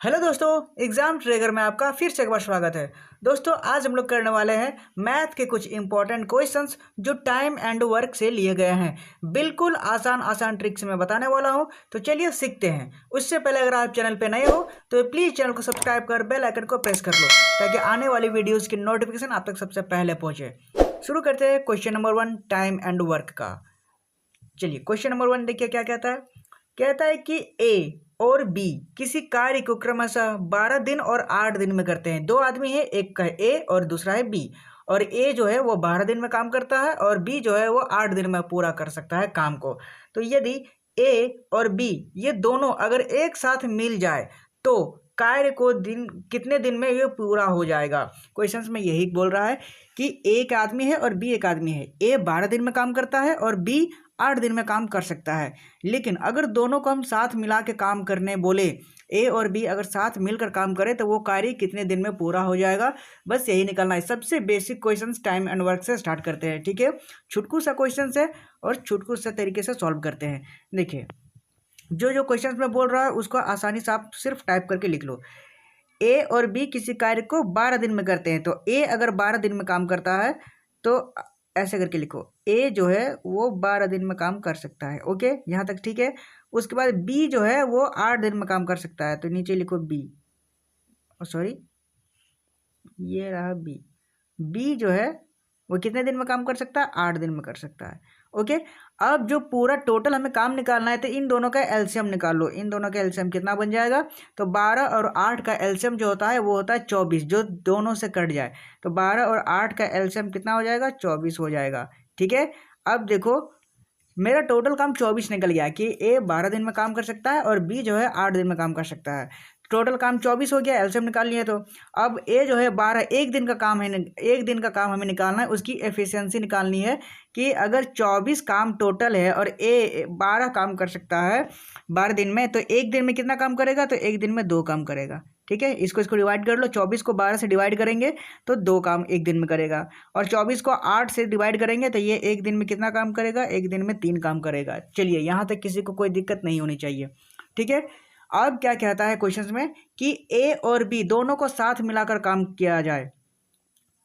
Hello दोस्तों, exam tracker में आपका फिर से एक बार स्वागत है। दोस्तों, आज हम लोग करने वाले हैं मैथ के कुछ इंपॉर्टेंट क्वेश्चंस जो टाइम एंड वर्क से लिए गए हैं। बिल्कुल आसान आसान ट्रिक्स मैं बताने वाला हूं, तो चलिए सीखते हैं। उससे पहले अगर आप चैनल पे नए हो तो प्लीज़ चैनल को सब्सक्राइब कर बेल आइकन को प्रेस कर लो ताकि आने वाली वीडियोज़ की नोटिफिकेशन आप तक सबसे पहले पहुँचे। शुरू करते हैं question number 1 time and work का। चलिए क्वेश्चन नंबर 1 देखिए क्या कहता है। कहता है कि ए और बी किसी कार्य को क्रमशः 12 दिन और 8 दिन में करते हैं। दो आदमी है, एक का ए और दूसरा है बी। और ए जो है वो 12 दिन में काम करता है और बी जो है वो 8 दिन में पूरा कर सकता है काम को। तो यदि ए और बी ये दोनों अगर एक साथ मिल जाए तो कार्य को दिन कितने दिन में ये पूरा हो जाएगा। क्वेश्चंस में यही बोल रहा है कि ए एक आदमी है और बी एक आदमी है। ए 12 दिन में काम करता है और बी 8 दिन में काम कर सकता है। लेकिन अगर दोनों को हम साथ मिला के काम करने बोले, ए और बी अगर साथ मिलकर काम करें तो वो कार्य कितने दिन में पूरा हो जाएगा, बस यही निकालना है। सबसे basic questions time and work से स्टार्ट करते हैं। ठीक है, छुटकू सा क्वेश्चन है और छुटकू सा तरीके से सॉल्व करते हैं। देखिए, जो जो क्वेश्चन में बोल रहा है उसको आसानी से आप सिर्फ टाइप करके लिख लो। ए और बी किसी कार्य को 12 दिन में करते हैं, तो ए अगर 12 दिन में काम करता है तो ऐसे करके लिखो, ए जो है वो 12 दिन में काम कर सकता है। ओके, यहाँ तक ठीक है। उसके बाद बी जो है वो 8 दिन में काम कर सकता है, तो नीचे लिखो बी। सॉरी, ये रहा बी। बी जो है वो कितने दिन में काम कर सकता है? 8 दिन में कर सकता है। ओके, अब जो पूरा टोटल हमें काम निकालना है तो इन दोनों का एलसीएम निकाल लो। इन दोनों का एलसीएम कितना बन जाएगा? तो 12 और 8 का एलसीएम जो होता है वो होता है 24, जो दोनों से कट जाए। तो 12 और 8 का एलसीएम कितना हो जाएगा? 24 हो जाएगा। ठीक है, अब देखो मेरा टोटल काम 24 निकल गया कि ए 12 दिन में काम कर सकता है और बी जो है 8 दिन में काम कर सकता है। टोटल काम 24 हो गया, एलसीएम निकाल लिया। तो अब ए जो है 12 एक दिन का काम है, एक दिन का काम हमें निकालना है, उसकी एफिशिएंसी निकालनी है कि अगर 24 काम टोटल है और ए 12 काम कर सकता है 12 दिन में, तो एक दिन में कितना काम करेगा? तो एक दिन में 2 काम करेगा। ठीक है, इसको डिवाइड कर लो। 24 को 12 से डिवाइड करेंगे तो 2 काम एक दिन में करेगा, और 24 को 8 से डिवाइड करेंगे तो ये एक दिन में कितना काम करेगा? एक दिन में 3 काम करेगा। चलिए, यहाँ तक किसी को कोई दिक्कत नहीं होनी चाहिए। ठीक है, अब क्या कहता है क्वेश्चन में कि ए और बी दोनों को साथ मिलाकर काम किया जाए,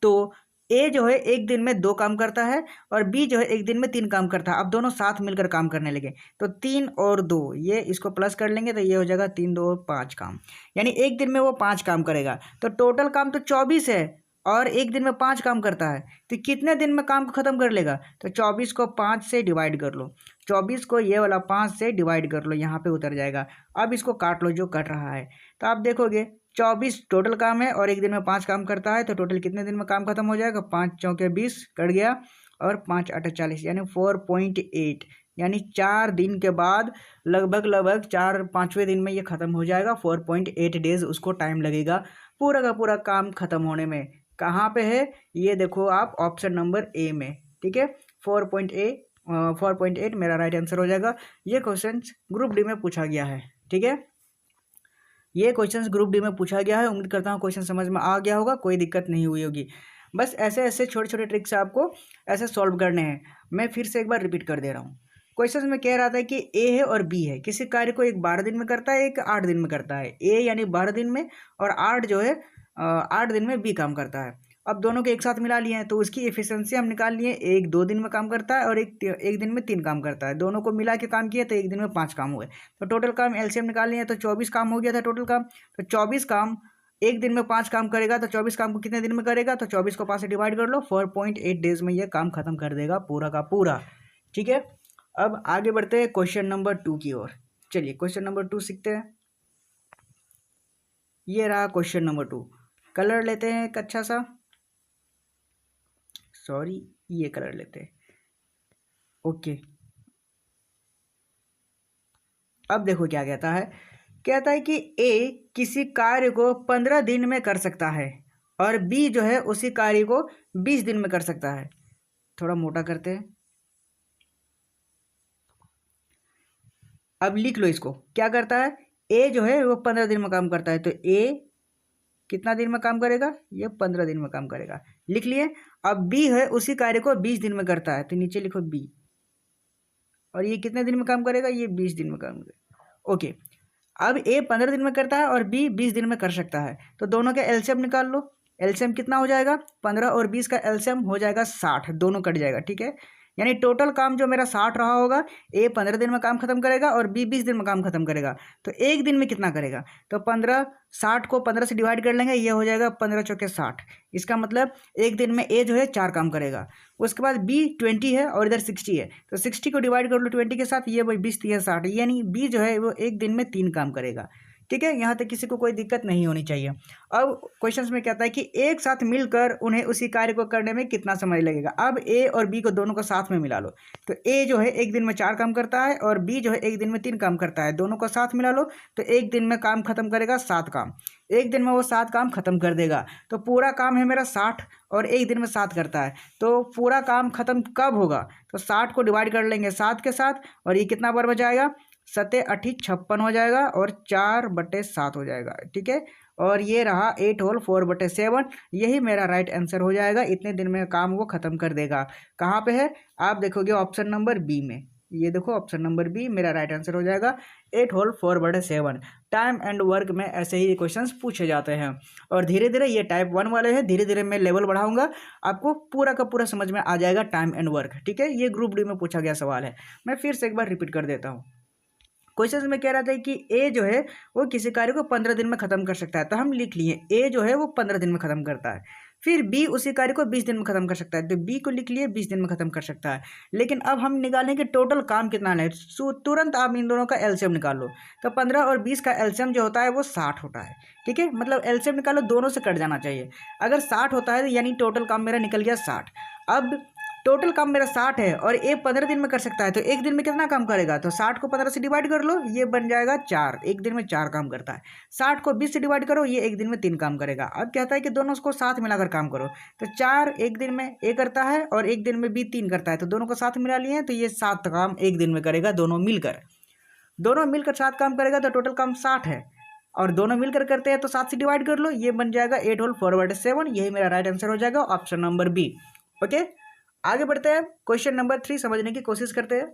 तो ए जो है एक दिन में 2 काम करता है और बी जो है एक दिन में 3 काम करता है। अब दोनों साथ मिलकर काम करने लगे तो 3 और 2, ये इसको प्लस कर लेंगे तो ये हो जाएगा 3 2 5 काम, यानी एक दिन में वो 5 काम करेगा। तो टोटल काम तो 24 है और एक दिन में 5 काम करता है, तो कितने दिन में काम को ख़त्म कर लेगा? तो 24 को 5 से डिवाइड कर लो। 24 को ये वाला 5 से डिवाइड कर लो, यहाँ पे उतर जाएगा। अब इसको काट लो जो कट रहा है, तो आप देखोगे 24 टोटल काम है और एक दिन में 5 काम करता है, तो टोटल कितने दिन में काम खत्म हो जाएगा? 5 चौके 20 कट गया और 5 8 40, यानी 4.8, यानी 4 दिन के बाद लगभग 4-5वें दिन में ये ख़त्म हो जाएगा। 4.8 डेज उसको टाइम लगेगा पूरा का पूरा काम ख़त्म होने में। कहाँ पे है ये देखो आप, ऑप्शन नंबर ए में। ठीक है, 4.8 मेरा राइट आंसर हो जाएगा। ये क्वेश्चन ग्रुप डी में पूछा गया है। ठीक है, ये क्वेश्चंस ग्रुप डी में पूछा गया है। उम्मीद करता हूँ क्वेश्चन समझ में आ गया होगा, कोई दिक्कत नहीं हुई होगी। बस ऐसे ऐसे छोटे छोटे ट्रिक्स आपको ऐसे सॉल्व करने हैं। मैं फिर से एक बार रिपीट कर दे रहा हूँ। क्वेश्चन में कह रहा था कि ए है और बी है, किसी कार्य को एक 12 दिन में करता है, एक 8 दिन में करता है। ए यानी 12 दिन में और 8 जो है 8 दिन में बी काम करता है। अब दोनों के एक साथ मिला लिए हैं तो उसकी एफिशिएंसी हम निकाल लिए। एक 2 दिन में काम करता है और एक दिन में 3 काम करता है। दोनों को मिला के काम किया तो एक दिन में 5 काम हुए। तो टोटल काम एलसीएम निकाल लिए तो 24 काम हो गया था टोटल काम। तो 24 काम एक दिन में 5 काम करेगा, तो 24 काम को कितने दिन में करेगा? तो 24 को 5 से डिवाइड कर लो, 4.8 डेज में ये काम खत्म कर देगा पूरा का पूरा। ठीक है, अब आगे बढ़ते हैं क्वेश्चन नंबर 2 की ओर। चलिए क्वेश्चन नंबर 2 सीखते हैं। ये रहा क्वेश्चन नंबर 2। कलर लेते हैं एक अच्छा सा, सॉरी ये कलर लेते हैं। ओके, अब देखो क्या कहता है। कहता है कि ए किसी कार्य को 15 दिन में कर सकता है और बी जो है उसी कार्य को 20 दिन में कर सकता है। थोड़ा मोटा करते हैं, अब लिख लो इसको। क्या करता है? ए जो है वो 15 दिन में काम करता है, तो ए कितना दिन में काम करेगा? ये 15 दिन में काम करेगा। लिख लिए। अब बी है उसी कार्य को 20 दिन में करता है, तो नीचे लिखो बी। और ये कितने दिन में काम करेगा? ये 20 दिन में काम करेगा। ओके, अब ए 15 दिन में करता है और बी 20 दिन में कर सकता है, तो दोनों का एलसीएम निकाल लो। एलसीएम कितना हो जाएगा, 15 और 20 का एलसीएम हो जाएगा 60, दोनों कट जाएगा, ठीक है। यानी टोटल काम जो मेरा 60 रहा होगा, ए 15 दिन में काम खत्म करेगा और बी 20 दिन में काम खत्म करेगा, तो एक दिन में कितना करेगा, तो 15, 60 को 15 से डिवाइड कर लेंगे, ये हो जाएगा 15 चौके 60। इसका मतलब एक दिन में ए जो है 4 काम करेगा। उसके बाद बी 20 है और इधर 60 है, तो 60 को डिवाइड कर लो 20 के साथ, ये वही 20 3 60, यानी बी जो है वो एक दिन में 3 काम करेगा, ठीक है। यहाँ तक किसी को कोई दिक्कत नहीं होनी चाहिए। अब क्वेश्चंस में कहता है कि एक साथ मिलकर उन्हें उसी कार्य को करने में कितना समय लगेगा। अब ए और बी को दोनों को साथ में मिला लो, तो ए जो है एक दिन में 4 काम करता है और बी जो है एक दिन में 3 काम करता है, दोनों को साथ मिला लो, तो एक दिन में काम खत्म करेगा 7 काम, एक दिन में वो 7 काम खत्म कर देगा। तो पूरा काम है मेरा 60 और एक दिन में 7 करता है, तो पूरा काम खत्म कब होगा, तो 60 को डिवाइड कर लेंगे 7 के साथ, और ये कितना बार बचाएगा, 7 8 56 हो जाएगा और 4/7 हो जाएगा, ठीक है। और ये रहा 8 होल 4/7, यही मेरा राइट आंसर हो जाएगा। इतने दिन में काम वो खत्म कर देगा। कहाँ पे है, आप देखोगे ऑप्शन नंबर बी में, ये देखो ऑप्शन नंबर बी मेरा राइट आंसर हो जाएगा, 8 होल 4/7। टाइम एंड वर्क में ऐसे ही क्वेश्चंस पूछे जाते हैं। और धीरे धीरे ये टाइप 1 वाले हैं, धीरे धीरे मैं लेवल बढ़ाऊंगा, आपको पूरा का पूरा समझ में आ जाएगा टाइम एंड वर्क, ठीक है। ये ग्रुप डी में पूछा गया सवाल है, मैं फिर से एक बार रिपीट कर देता हूँ। क्वेश्चन में कह रहा था कि ए जो है वो किसी कार्य को 15 दिन में खत्म कर सकता है, तो हम लिख लिए ए जो है वो 15 दिन में खत्म करता है। फिर बी उसी कार्य को 20 दिन में खत्म कर सकता है, तो बी को लिख लिए 20 दिन में खत्म कर सकता है। लेकिन अब हम निकालेंगे टोटल काम कितना है, तुरंत आप इन दोनों का एलसीएम निकाल लो, तो 15 और 20 का एलसीएम जो होता है वो 60 होता है, ठीक है। मतलब एलसीएम निकालो, दोनों से कट जाना चाहिए। अगर 60 होता है तो यानी टोटल काम मेरा निकल गया 60। अब टोटल काम मेरा 60 है और ए 15 दिन में कर सकता है, तो एक दिन में कितना काम करेगा, तो 60 को 15 से डिवाइड कर लो, ये बन जाएगा 4, एक दिन में 4 काम करता है। 60 को 20 से डिवाइड करो, ये एक दिन में 3 काम करेगा। अब कहता है कि दोनों को साथ मिलाकर काम करो, तो 4 एक दिन में ए करता है और एक दिन में बी 3 करता है, तो दोनों को साथ मिला लिए हैं, तो ये 7 काम एक दिन में करेगा, दोनों मिलकर 7 काम करेगा, तो टोटल काम 60 है। और दोनों मिलकर करते हैं तो 7 से डिवाइड कर लो, ये बन जाएगा 8 होल 4/7, यही मेरा राइट आंसर हो जाएगा, ऑप्शन नंबर बी। ओके, आगे बढ़ते हैं, क्वेश्चन नंबर 3 समझने की कोशिश करते हैं।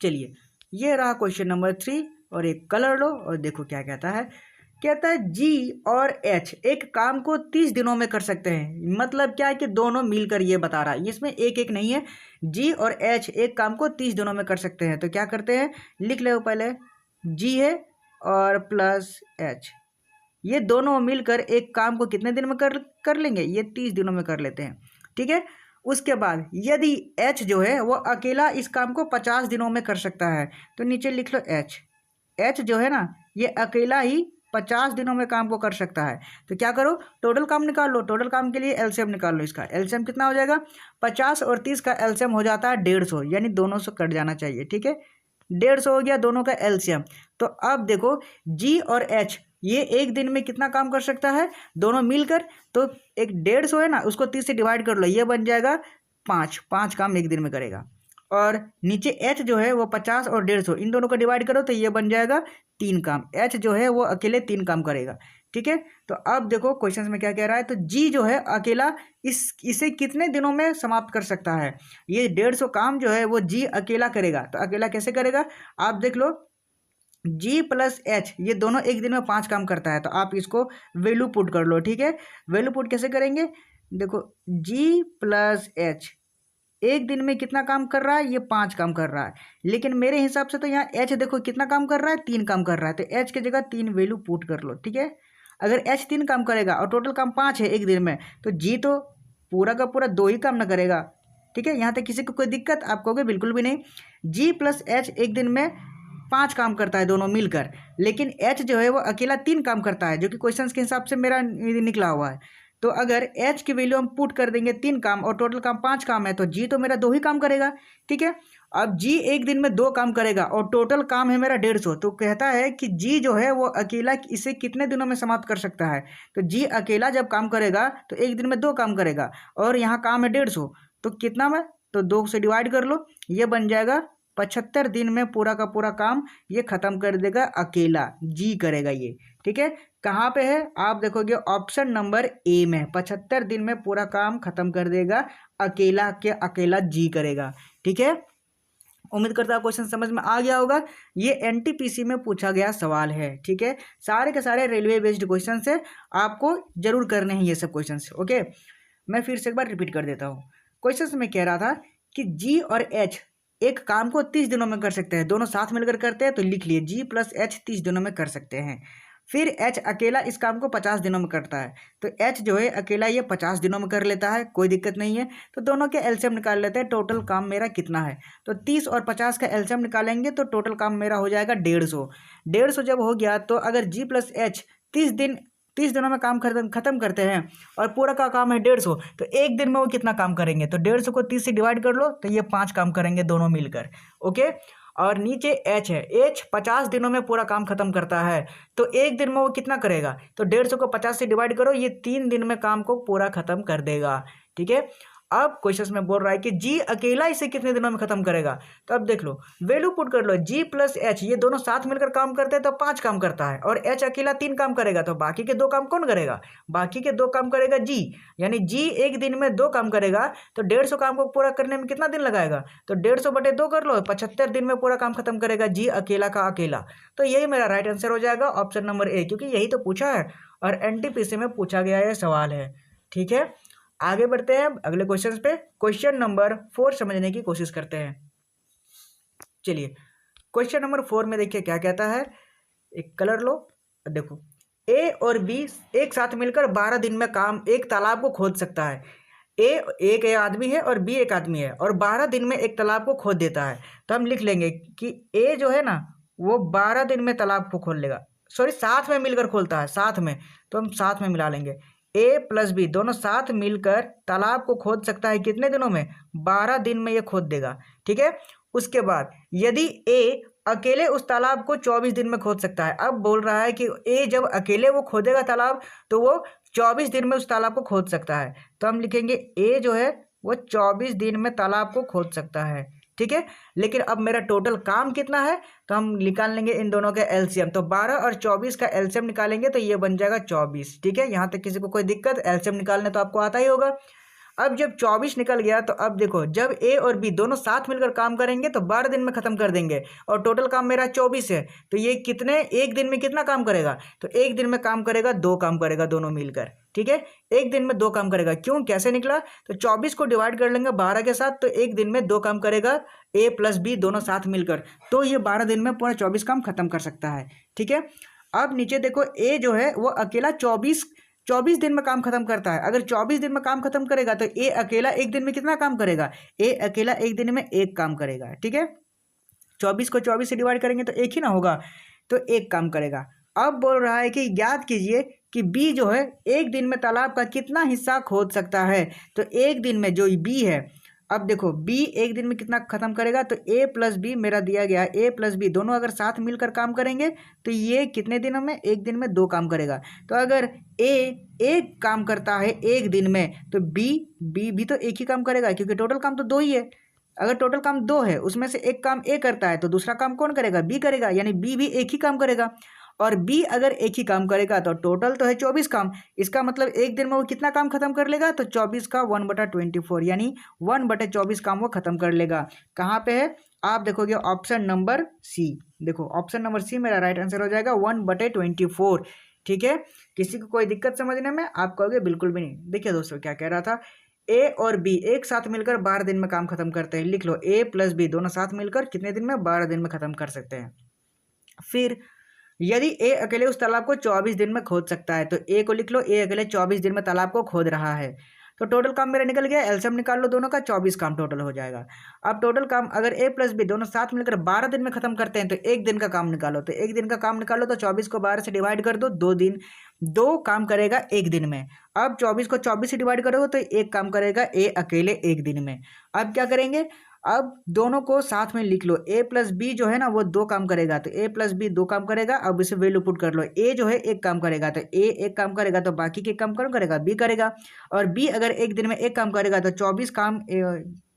चलिए, ये रहा क्वेश्चन नंबर 3, और एक कलर लो और देखो क्या कहता है। कहता है जी और एच एक काम को 30 दिनों में कर सकते हैं। मतलब क्या है कि दोनों मिलकर, ये बता रहा है, इसमें एक एक नहीं है। जी और एच एक काम को 30 दिनों में कर सकते हैं, तो क्या करते हैं, लिख ले पहले, जी है और प्लस एच, ये दोनों मिलकर एक काम को कितने दिन में कर लेंगे, ये 30 दिनों में कर लेते हैं, ठीक है। उसके बाद यदि एच जो है वो अकेला इस काम को 50 दिनों में कर सकता है, तो नीचे लिख लो एच जो है ना, ये अकेला ही 50 दिनों में काम को कर सकता है। तो क्या करो, टोटल काम निकाल लो, टोटल काम के लिए एलसीएम निकाल लो। इसका एलसीएम कितना हो जाएगा, 50 और 30 का एलसीएम हो जाता है 150, यानी दोनों से कट जाना चाहिए, ठीक है। 150 हो गया दोनों का एलसीएम। तो अब देखो जी और एच ये एक दिन में कितना काम कर सकता है, दोनों मिलकर, तो एक 150 है ना, उसको 30 से डिवाइड कर लो, ये बन जाएगा 5 काम एक दिन में करेगा। और नीचे एच जो है वो 50 और 150 इन दोनों को डिवाइड करो, तो ये बन जाएगा 3 काम। एच जो है वो अकेले 3 काम करेगा, ठीक है। तो अब देखो क्वेश्चन में क्या कह रहा है, तो जी जो है अकेला इसे कितने दिनों में समाप्त कर सकता है। ये 150 काम जो है वो जी अकेला करेगा, तो अकेला कैसे करेगा, आप देख लो, जी प्लस एच ये दोनों एक दिन में 5 काम करता है, तो आप इसको वैल्यू पुट कर लो, ठीक है। वैल्यू पुट कैसे करेंगे, देखो जी प्लस एच एक दिन में कितना काम कर रहा है, ये 5 काम कर रहा है। लेकिन मेरे हिसाब से तो यहाँ एच देखो कितना काम कर रहा है, 3 काम कर रहा है, तो एच की जगह 3 वैल्यू पुट कर लो, ठीक है। अगर एच 3 काम करेगा और टोटल काम 5 है एक दिन में, तो जी तो पूरा का पूरा 2 ही काम ना करेगा, ठीक है। यहाँ तक किसी को कोई दिक्कत, आप कहोगे बिल्कुल भी नहीं। जी प्लस एच एक दिन में 5 काम करता है दोनों मिलकर, लेकिन एच जो है वो अकेला 3 काम करता है, जो कि क्वेश्चन के हिसाब से मेरा निकला हुआ है। तो अगर एच की वैल्यू हम पुट कर देंगे 3 काम और टोटल काम 5 काम है, तो जी तो मेरा 2 ही काम करेगा, ठीक है। अब जी एक दिन में 2 काम करेगा और टोटल काम है मेरा 150, तो कहता है कि जी जो है वो अकेला इसे कितने दिनों में समाप्त कर सकता है। तो जी अकेला जब काम करेगा तो एक दिन में 2 काम करेगा, और यहाँ काम है 150, तो कितना में, तो 2 से डिवाइड कर लो, ये बन जाएगा 75 दिन में पूरा का पूरा काम ये खत्म कर देगा, अकेला जी करेगा ये, ठीक है। कहाँ पे है, आप देखोगे ऑप्शन नंबर ए में, 75 दिन में पूरा काम खत्म कर देगा, अकेला जी करेगा, ठीक है। उम्मीद करता हूँ क्वेश्चन समझ में आ गया होगा। ये एनटीपीसी में पूछा गया सवाल है, ठीक है। सारे के सारे रेलवे बेस्ड क्वेश्चन है, आपको जरूर करने हैं ये सब क्वेश्चन, ओके। मैं फिर से एक बार रिपीट कर देता हूँ। क्वेश्चन में कह रहा था कि जी और एच एक काम को 30 दिनों में कर सकते हैं, दोनों साथ मिलकर करते हैं, तो लिख लिए जी प्लस एच 30 दिनों में कर सकते हैं। फिर एच अकेला इस काम को 50 दिनों में करता है, तो एच जो है अकेला ये 50 दिनों में कर लेता है, कोई दिक्कत नहीं है। तो दोनों के एलसीएम निकाल लेते हैं, टोटल काम मेरा कितना है। तो 30 और 50 का एलसीएम निकालेंगे तो टोटल काम मेरा हो जाएगा 150। 150 जब हो गया तो अगर जी प्लस एच 30 दिनों में काम खत्म करते हैं और पूरा का काम है 150, तो एक दिन में वो कितना काम करेंगे। तो 150 को 30 से डिवाइड कर लो तो ये 5 काम करेंगे दोनों मिलकर, ओके। और नीचे एच है, एच 50 दिनों में पूरा काम खत्म करता है, तो एक दिन में वो कितना करेगा। तो 150 को 50 से डिवाइड करो, ये 3 दिन में काम को पूरा खत्म कर देगा, ठीक है। अब क्वेश्चन में बोल रहा है कि जी अकेला इसे कितने दिनों में खत्म करेगा। तो अब देख लो, वैल्यू पुट कर लो, जी प्लस एच ये दोनों साथ मिलकर काम करते हैं तो 5 काम करता है, और एच अकेला 3 काम करेगा, तो बाकी के 2 काम कौन करेगा। बाकी के 2 काम करेगा जी, यानी जी एक दिन में 2 काम करेगा, तो 150 काम को पूरा करने में कितना दिन लगाएगा। तो 150 बटे 2 कर लो, 75 दिन में पूरा काम खत्म करेगा जी अकेला का अकेला। तो यही मेरा राइट आंसर हो जाएगा, ऑप्शन नंबर ए, क्योंकि यही तो पूछा है और एनटीपीसी में पूछा गया ये सवाल है, ठीक है। आगे बढ़ते हैं अगले क्वेश्चन पे। क्वेश्चन नंबर 4 समझने की कोशिश करते हैं। चलिए क्वेश्चन नंबर 4 में देखिए क्या कहता है। एक कलर लो, देखो ए और बी एक साथ मिलकर 12 दिन में काम एक तालाब को खोद सकता है। एक आदमी है और बी एक आदमी है, और 12 दिन में एक तालाब को खोद देता है। तो हम लिख लेंगे कि ए जो है ना वो 12 दिन में तालाब को खोद लेगा, सॉरी साथ में मिलकर खोलता है, साथ में, तो हम साथ में मिला लेंगे। ए प्लस बी दोनों साथ मिलकर तालाब को खोद सकता है कितने दिनों में, 12 दिन में ये खोद देगा, ठीक है। उसके बाद यदि ए अकेले उस तालाब को 24 दिन में खोद सकता है। अब बोल रहा है कि ए जब अकेले वो खोदेगा तालाब तो वो 24 दिन में उस तालाब को खोद सकता है। तो हम लिखेंगे ए जो है वो 24 दिन में तालाब को खोद सकता है, ठीक है। लेकिन अब मेरा टोटल काम कितना है, तो हम निकाल लेंगे इन दोनों का एलसीएम। तो 12 और 24 का एलसीएम निकालेंगे तो ये बन जाएगा 24, ठीक है। यहाँ तक किसी को कोई दिक्कत, एलसीएम निकालने तो आपको आता ही होगा। अब जब 24 निकल गया तो अब देखो जब ए और बी दोनों साथ मिलकर काम करेंगे तो 12 दिन में खत्म कर देंगे, और टोटल काम मेरा 24 है, तो ये कितने एक दिन में कितना काम करेगा। तो एक दिन में काम करेगा 2 काम करेगा दोनों मिलकर, ठीक है। एक दिन में 2 काम करेगा, क्यों कैसे निकला, तो 24 को डिवाइड कर लेंगे 12 के साथ, तो एक दिन में 2 काम करेगा ए प्लस बी दोनों साथ मिलकर, तो ये 12 दिन में पूरा 24 काम खत्म कर सकता है, ठीक है। अब नीचे देखो ए जो है वो अकेला 24 दिन में काम खत्म करता है। अगर 24 दिन में काम खत्म करेगा तो ए अकेला एक दिन में कितना काम करेगा, ए अकेला एक दिन में 1 काम करेगा, ठीक है। 24 को 24 से डिवाइड करेंगे तो 1 ही ना होगा, तो 1 काम करेगा। अब बोल रहा है कि याद कीजिए कि बी जो है एक दिन में तालाब का कितना हिस्सा खोद सकता है। तो एक दिन में जो बी है, अब देखो बी एक दिन में कितना खत्म करेगा, तो ए प्लस बी मेरा दिया गया, ए प्लस बी दोनों अगर साथ मिलकर काम करेंगे तो ये कितने दिनों में, एक दिन में 2 काम करेगा। तो अगर ए एक काम करता है एक दिन में, तो बी भी तो एक ही काम करेगा, क्योंकि टोटल काम तो 2 ही है। अगर टोटल काम 2 है उसमें से एक काम ए करता है तो दूसरा काम कौन करेगा, बी करेगा, यानी बी भी एक ही काम करेगा। और बी अगर एक ही काम करेगा तो टोटल तो है 24 काम, इसका मतलब एक दिन में वो कितना काम खत्म कर लेगा, तो 24 का 1/24 यानी 1/24 काम वो खत्म कर लेगा। कहाँ पे है, आप देखोगे ऑप्शन नंबर सी, देखो ऑप्शन नंबर सी मेरा राइट आंसर हो जाएगा 1/24, ठीक है। किसी को कोई दिक्कत समझने में, आप कहोगे बिल्कुल भी नहीं। देखिए दोस्तों क्या कह रहा था, ए और बी एक साथ मिलकर 12 दिन में काम खत्म करते हैं। लिख लो ए प्लस बी दोनों साथ मिलकर कितने दिन में, 12 दिन में खत्म कर सकते हैं। फिर यदि ए अकेले उस तालाब को 24 दिन में खोद सकता है, तो ए को लिख लो, ए अकेले 24 दिन में तालाब को खोद रहा है। तो टोटल काम मेरा निकल गया, एलसीएम निकाल लो दोनों का, 24 काम टोटल हो जाएगा। अब टोटल काम अगर ए प्लस बी दोनों साथ मिलकर 12 दिन में खत्म करते हैं, तो एक दिन का काम निकालो। तो एक दिन का काम निकालो तो 24 को 12 से डिवाइड कर दो, 2 दिन 2 काम करेगा एक दिन में। अब 24 को 24 से डिवाइड करोगे तो 1 काम करेगा ए अकेले एक दिन में। अब क्या करेंगे, अब दोनों को साथ में लिख लो, ए प्लस बी जो है ना वो 2 काम करेगा, तो ए प्लस बी 2 काम करेगा। अब इसे वैल्यू पुट कर लो, ए जो है 1 काम करेगा, तो ए 1 काम करेगा, तो बाकी के काम कौन करेगा, बी करेगा। और बी अगर एक दिन में 1 काम करेगा तो 24 काम,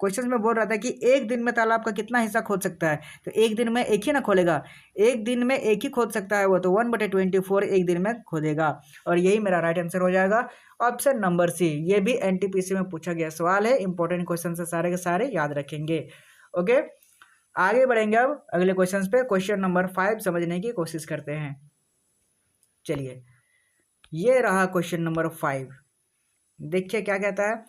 क्वेश्चन में बोल रहा था कि एक दिन में तालाब का कितना हिस्सा खोद सकता है, तो एक दिन में एक ही ना खोलेगा, एक दिन में एक ही खोद सकता है वो, तो 1/24 एक दिन में खोदेगा। और यही मेरा राइट आंसर हो जाएगा ऑप्शन नंबर सी। ये भी एनटीपीसी में पूछा गया सवाल है, इंपॉर्टेंट क्वेश्चन से सारे के सारे याद रखेंगे, ओके। आगे बढ़ेंगे अब अगले क्वेश्चन पे। क्वेश्चन नंबर 5 समझने की कोशिश करते हैं। चलिए, ये रहा क्वेश्चन नंबर 5। देखिए क्या कहता है।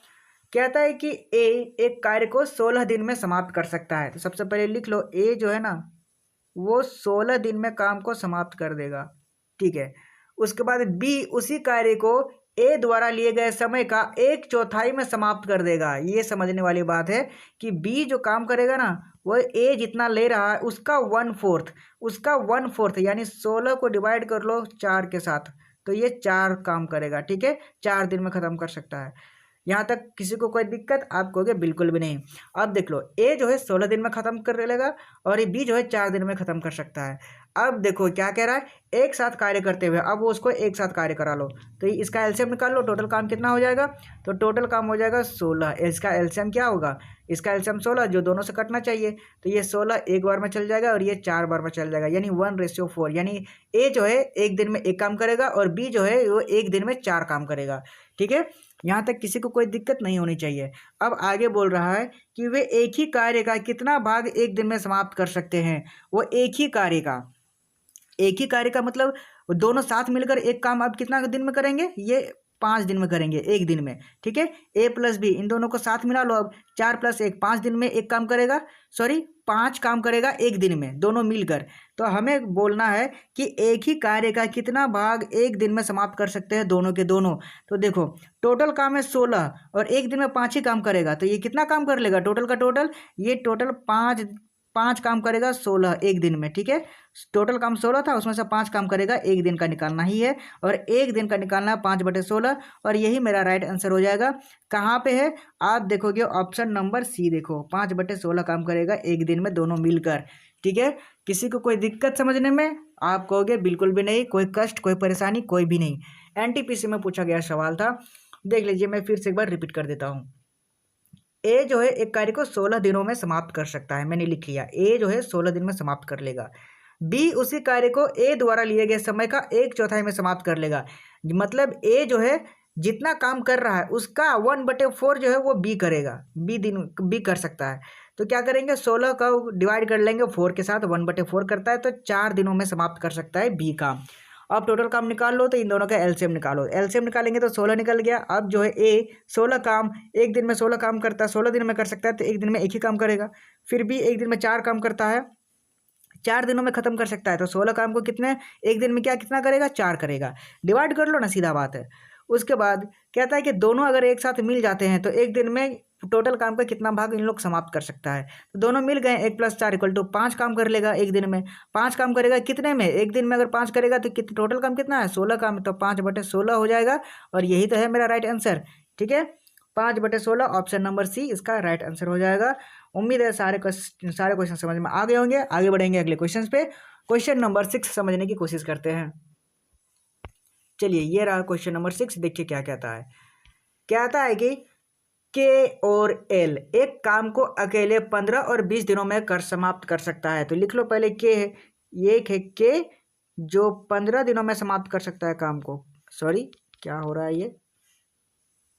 कहता है कि ए एक कार्य को 16 दिन में समाप्त कर सकता है। तो सबसे पहले लिख लो, ए जो है ना वो 16 दिन में काम को समाप्त कर देगा, ठीक है। उसके बाद बी उसी कार्य को ए द्वारा लिए गए समय का 1/4 में समाप्त कर देगा। ये समझने वाली बात है कि बी जो काम करेगा ना वो ए जितना ले रहा है उसका 1/4 यानी 16 को डिवाइड कर लो 4 के साथ, तो ये 4 काम करेगा, ठीक है। 4 दिन में ख़त्म कर सकता है। यहाँ तक किसी को कोई दिक्कत? आप कहोगे बिल्कुल भी नहीं। अब देख लो, ए जो है 16 दिन में ख़त्म कर लेगा और ये बी जो है 4 दिन में ख़त्म कर सकता है। अब देखो क्या कह रहा है, एक साथ कार्य करते हुए। अब वो उसको एक साथ कार्य करा लो, तो इसका एलसीएम निकाल लो। टोटल काम कितना हो जाएगा? तो टोटल काम हो जाएगा 16। इसका एलसीएम क्या होगा? इसका एलसीएम 16, जो दोनों से कटना चाहिए। तो ये 16 एक बार में चल जाएगा और ये 4 बार में चल जाएगा, यानी 1/4। यानी ए जो है एक दिन में एक काम करेगा और बी जो है वो एक दिन में 4 काम करेगा, ठीक है। यहाँ तक किसी को कोई दिक्कत नहीं होनी चाहिए। अब आगे बोल रहा है कि वे एक ही कार्य का कितना भाग एक दिन में समाप्त कर सकते हैं। वो एक ही कार्य का मतलब दोनों साथ मिलकर एक काम अब कितना दिन में करेंगे? ये 5 दिन में करेंगे, एक दिन में, ठीक है। ए प्लस बी इन दोनों को साथ मिला लो। अब 4 + 1 5 दिन में एक काम करेगा, 5 काम करेगा एक दिन में, दोनों मिलकर। तो हमें बोलना है कि एक ही कार्य का कितना भाग एक दिन में समाप्त कर सकते हैं दोनों के दोनों। तो देखो टोटल काम है 16 और एक दिन में 5 ही काम करेगा, तो ये कितना काम कर लेगा? टोटल का टोटल ये टोटल 5 काम करेगा 16 एक दिन में, ठीक है। टोटल काम 16 था, उसमें से 5 काम करेगा, एक दिन का निकालना ही है। और एक दिन का निकालना है 5/16 और यही मेरा राइट आंसर हो जाएगा। कहाँ पे है? आप देखोगे ऑप्शन नंबर सी, देखो 5/16 काम करेगा एक दिन में दोनों मिलकर, ठीक है। किसी को कोई दिक्कत समझने में? आप कहोगे बिल्कुल भी नहीं, कोई कष्ट कोई परेशानी कोई भी नहीं। एनटीपीसी में पूछा गया सवाल था, देख लीजिए। मैं फिर से एक बार रिपीट कर देता हूँ। ए जो है एक कार्य को 16 दिनों में समाप्त कर सकता है, मैंने लिख लिया। ए जो है 16 दिन में समाप्त कर लेगा। बी उसी कार्य को ए द्वारा लिए गए समय का 1/4 में समाप्त कर लेगा। मतलब ए जो है जितना काम कर रहा है उसका 1/4 जो है वो बी करेगा, बी कर सकता है। तो क्या करेंगे? 16 का डिवाइड कर लेंगे 4 के साथ, 1/4 करता है, तो 4 दिनों में समाप्त कर सकता है बी काम। अब टोटल काम निकाल लो, तो इन दोनों का एलसीएम निकालो। एलसीएम निकालेंगे तो 16 निकल गया। अब जो है ए 16 काम एक दिन में 16 काम करता है, 16 दिन में कर सकता है, तो एक दिन में एक ही काम करेगा। फिर भी एक दिन में 4 काम करता है, 4 दिनों में खत्म कर सकता है। तो 16 काम को कितने एक दिन में कितना करेगा? 4 करेगा। डिवाइड कर लो ना, सीधा बात है। उसके बाद कहता है कि दोनों अगर एक साथ मिल जाते हैं तो एक दिन में टोटल काम का कितना भाग इन लोग समाप्त कर सकता है। तो दोनों मिल गए, 1 + 4 = 5 काम कर लेगा एक दिन में। 5 काम करेगा कितने में? एक दिन में अगर 5 करेगा तो टोटल काम कितना है? 16 काम, तो 5/16 हो जाएगा और यही तो है मेरा राइट आंसर, ठीक है। 5/16 ऑप्शन नंबर सी इसका राइट आंसर हो जाएगा। उम्मीद है सारे क्वेश्चन समझ में आ गए होंगे। आगे बढ़ेंगे अगले क्वेश्चन पे। क्वेश्चन नंबर 6 समझने की कोशिश करते हैं। चलिए, ये रहा क्वेश्चन नंबर 6। देखिए क्या कहता है। कहता है कि के और एल एक काम को अकेले 15 और 20 दिनों में कर समाप्त कर सकता है। तो लिख लो पहले के, ये है के जो 15 दिनों में समाप्त कर सकता है काम को। क्या हो रहा है?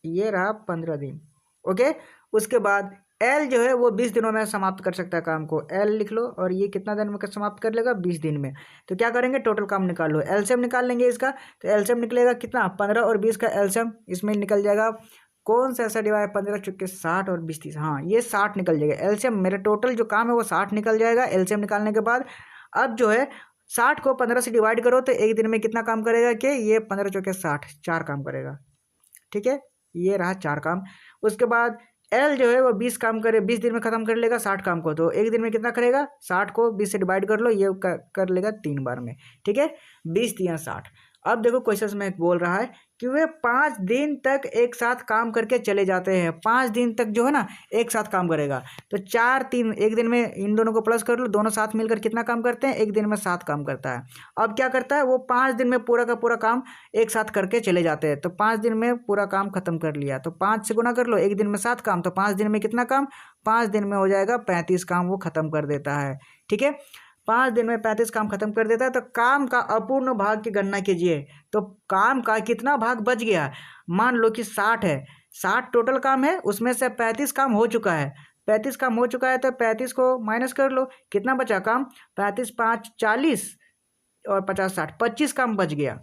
ये रहा 15 दिन, ओके। उसके बाद एल जो है वो 20 दिनों में समाप्त कर सकता है काम को। एल लिख लो और ये कितना दिन में समाप्त कर लेगा? 20 दिन में। तो क्या करेंगे? टोटल काम निकाल लो, एलसीएम निकाल लेंगे इसका। तो एलसीएम निकलेगा कितना? 15 और 20 का एलसीएम इसमें निकल जाएगा। कौन सा ऐसा डिवाइड? 15 × 60 और 20 30, हाँ ये 60 निकल जाएगा एलसीएम। मेरा टोटल जो काम है वो 60 निकल जाएगा एलसीएम निकालने के बाद। अब जो है 60 को 15 से डिवाइड करो तो एक दिन में कितना काम करेगा? कि ये 15 × 60 4 काम करेगा, ठीक है। ये रहा 4 काम। उसके बाद एल जो है वो 20 काम करे, 20 दिन में खत्म कर लेगा 60 काम को। तो एक दिन में कितना करेगा? 60 को 20 से डिवाइड कर लो, ये कर लेगा 3 बार में, ठीक है। 20 × 60। अब देखो क्वेश्चन में बोल रहा है कि वे 5 दिन तक एक साथ काम करके चले जाते हैं। 5 दिन तक जो है ना एक साथ काम करेगा। तो 4 3 एक दिन में इन दोनों को प्लस कर लो, दोनों साथ मिलकर कितना काम करते हैं? एक दिन में 7 काम करता है। अब क्या करता है? वो 5 दिन में पूरा का पूरा काम एक साथ करके चले जाते हैं। तो 5 दिन में पूरा काम खत्म कर लिया, तो 5 से गुना कर लो, एक दिन में 7 काम, तो 5 दिन में कितना काम? 5 दिन में हो जाएगा 35 काम वो खत्म कर देता है, ठीक है। 5 दिन में 35 काम खत्म कर देता है। तो काम का अपूर्ण भाग की गणना कीजिए। तो काम का कितना भाग बच गया? मान लो कि 60 है, 60 टोटल काम है, उसमें से 35 काम हो चुका है। 35 काम हो चुका है तो 35 को माइनस कर लो, कितना बचा काम, 35 5 40 और 50 60, 25 काम बच गया।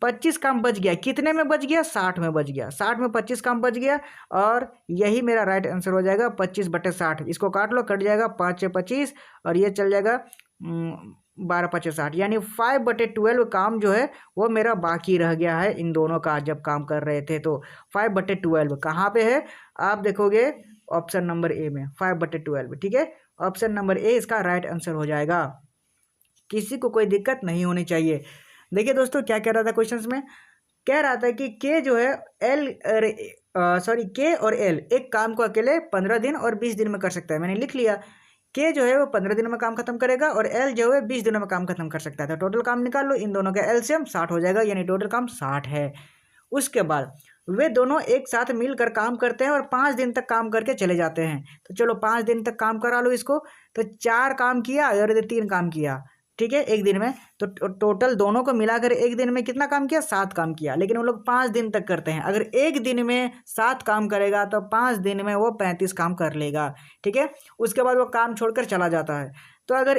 25 काम बच गया, कितने में बच गया, 60 में बच गया, 60 में 25 काम बच गया और यही मेरा राइट आंसर हो जाएगा 25/60। इसको काट लो, कट जाएगा 5 से 25 और ये चल जाएगा 12/5 60, यानी 5/12 काम जो है वो मेरा बाकी रह गया है इन दोनों का जब काम कर रहे थे। तो 5/12 कहाँ पे है, आप देखोगे ऑप्शन नंबर ए में 5/12, ठीक है। ऑप्शन नंबर ए इसका राइट आंसर हो जाएगा, किसी को कोई दिक्कत नहीं होनी चाहिए। देखिए दोस्तों क्या कह रहा था क्वेश्चंस में, कह रहा था कि के जो है के और एल एक काम को अकेले 15 दिन और 20 दिन में कर सकता है। मैंने लिख लिया, के जो है वो 15 दिनों में काम खत्म करेगा और एल जो है 20 दिनों में काम खत्म कर सकता है। तो टोटल काम निकाल लो, इन दोनों का एलसीएम 60 हो जाएगा, यानी टोटल काम 60 है। उसके बाद वे दोनों एक साथ मिलकर काम करते हैं और 5 दिन तक काम करके चले जाते हैं। तो चलो 5 दिन तक काम करा लो इसको, तो 4 काम किया और 3 काम किया, ठीक है, एक दिन में। तो टोटल दोनों को मिलाकर एक दिन में कितना काम किया, 7 काम किया। लेकिन वो लोग 5 दिन तक करते हैं, अगर एक दिन में 7 काम करेगा तो 5 दिन में वो 35 काम कर लेगा, ठीक है। उसके बाद वो काम छोड़कर चला जाता है। तो अगर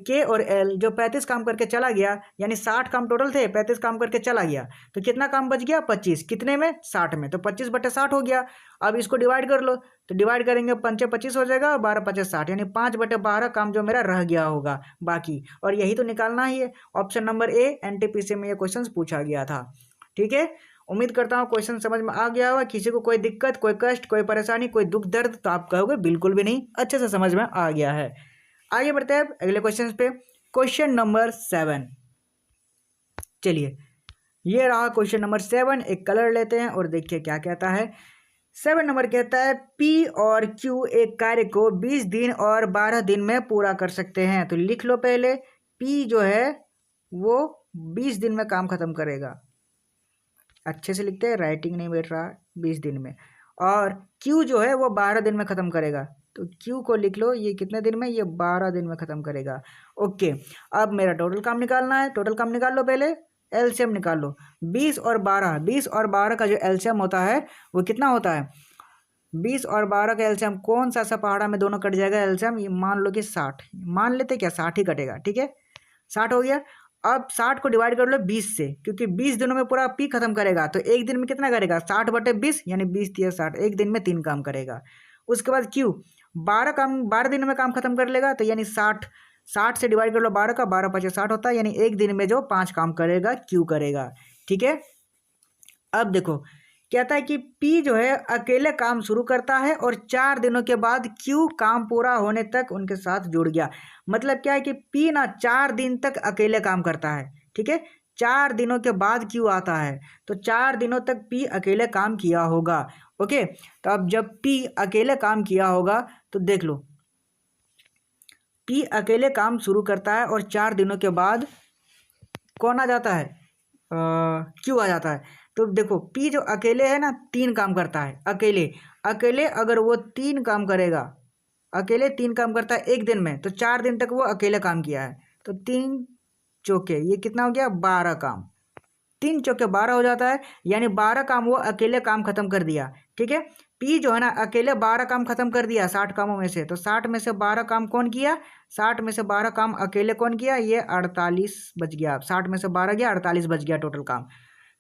के और एल जो 35 काम करके चला गया, यानी 60 काम टोटल थे, 35 काम करके चला गया, तो कितना काम बच गया, 25, कितने में, 60 में। तो 25/60 हो गया। अब इसको डिवाइड कर लो, तो डिवाइड करेंगे 5 25 हो जाएगा और 12/5 60, यानी 5/12 काम जो मेरा रह गया होगा बाकी, और यही तो निकालना ही है। ऑप्शन नंबर ए एनटीपीसी में ये क्वेश्चन पूछा गया था, ठीक है। उम्मीद करता हूँ क्वेश्चन समझ में आ गया होगा। किसी को कोई दिक्कत, कोई कष्ट, कोई परेशानी, कोई दुख दर्द, तो आप कहोगे बिल्कुल भी नहीं, अच्छे से समझ में आ गया है। आगे बढ़ते हैं अगले क्वेश्चन पे, क्वेश्चन नंबर 7। चलिए ये रहा क्वेश्चन नंबर 7। एक कलर लेते हैं और देखिए क्या कहता है। 7 नंबर कहता है पी और क्यू एक कार्य को 20 दिन और 12 दिन में पूरा कर सकते हैं। तो लिख लो पहले, पी जो है वो 20 दिन में काम खत्म करेगा, अच्छे से लिखते हैं, राइटिंग नहीं बैठ रहा, 20 दिन में। और क्यू जो है वो 12 दिन में ख़त्म करेगा। तो क्यू को लिख लो, ये कितने दिन में, ये 12 दिन में ख़त्म करेगा। ओके, अब मेरा टोटल काम निकालना है। टोटल काम निकाल लो पहले, एलसीएम निकाल लो। 20 और 12, 20 और 12 का जो एलसीएम होता है वो कितना होता है, 20 और 12 का एलसीएम कौन सा सा पहाड़ा में दोनों कट जाएगा एलसीएम, ये मान लो कि 60, मान लेते क्या, 60 ही कटेगा, ठीक है, 60 हो गया। अब 60 को डिवाइड कर लो 20 से, क्योंकि 20 दिनों में पूरा पी खत्म करेगा। तो एक दिन में कितना करेगा, 60/20, यानी 20 × 60, एक दिन में 3 काम करेगा। उसके बाद क्यू 12 दिन में काम खत्म कर लेगा, तो यानी 60 से डिवाइड कर लो 12 का, 12×5=60 होता है, यानी एक दिन में जो 5 काम करेगा क्यू करेगा, ठीक है। अब देखो कहता है कि पी जो है अकेले काम शुरू करता है और 4 दिनों के बाद क्यू काम पूरा होने तक उनके साथ जुड़ गया। मतलब क्या है कि पी ना 4 दिन तक अकेले काम करता है, ठीक है, 4 दिनों के बाद क्यू आता है, तो 4 दिनों तक पी अकेले काम किया होगा। ओके, तो अब जब पी अकेले काम किया होगा तो देख लो, पी अकेले काम शुरू करता है और 4 दिनों के बाद कौन आ जाता है, क्यू आ जाता है। तो देखो पी जो अकेले है ना 3 काम करता है, अकेले अगर वो 3 काम करेगा, अकेले 3 काम करता है एक दिन में, तो 4 दिन तक वो अकेले काम किया है। तो 3 चौके ये कितना हो गया, 12 काम, 3 चौके 12 हो जाता है, यानी 12 काम वो अकेले काम खत्म कर दिया, ठीक है। पी जो है ना अकेले 12 काम खत्म कर दिया 60 कामों में से। तो 60 में से 12 काम कौन किया, 60 में से 12 काम अकेले कौन किया, ये 48 बच गया। 60 में से 12 गया, 48 बच गया टोटल काम।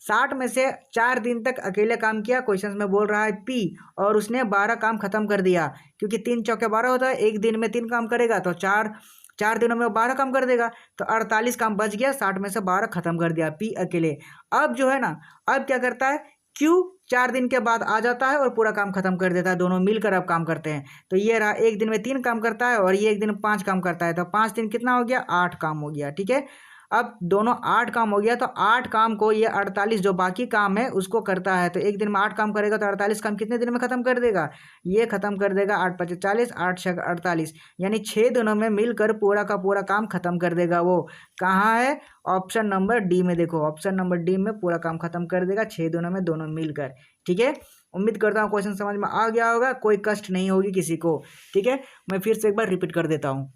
60 में से 4 दिन तक अकेले काम किया, क्वेश्चन में बोल रहा है पी, और उसने 12 काम खत्म कर दिया, क्योंकि 3 चौके 12 होता है, एक दिन में 3 काम करेगा, तो 4 दिनों में 12 काम कर देगा, तो 48 काम बच गया, 60 में से 12 खत्म कर दिया पी अकेले। अब जो है ना, अब क्या करता है क्यू 4 दिन के बाद आ जाता है और पूरा काम खत्म कर देता है, दोनों मिलकर अब काम करते हैं। तो ये रहा, एक दिन में 3 काम करता है और ये एक दिन में 5 काम करता है, तो 5 दिन कितना हो गया, 8 काम हो गया, ठीक है। अब दोनों 8 काम हो गया, तो 8 काम को ये 48 जो बाकी काम है उसको करता है। तो एक दिन में 8 काम करेगा, तो 48 काम कितने दिन में खत्म कर देगा, ये खत्म कर देगा 8×5 = 40, 8×6 = 48, यानी 6 दिनों में मिलकर पूरा का पूरा काम खत्म कर देगा। वो कहाँ है, ऑप्शन नंबर डी में। देखो ऑप्शन नंबर डी में पूरा काम खत्म कर देगा 6 दिनों में, दोनों मिलकर, ठीक है। उम्मीद करता हूँ क्वेश्चन समझ में आ गया होगा, कोई कष्ट नहीं होगी किसी को, ठीक है। मैं फिर से एक बार रिपीट कर देता हूँ।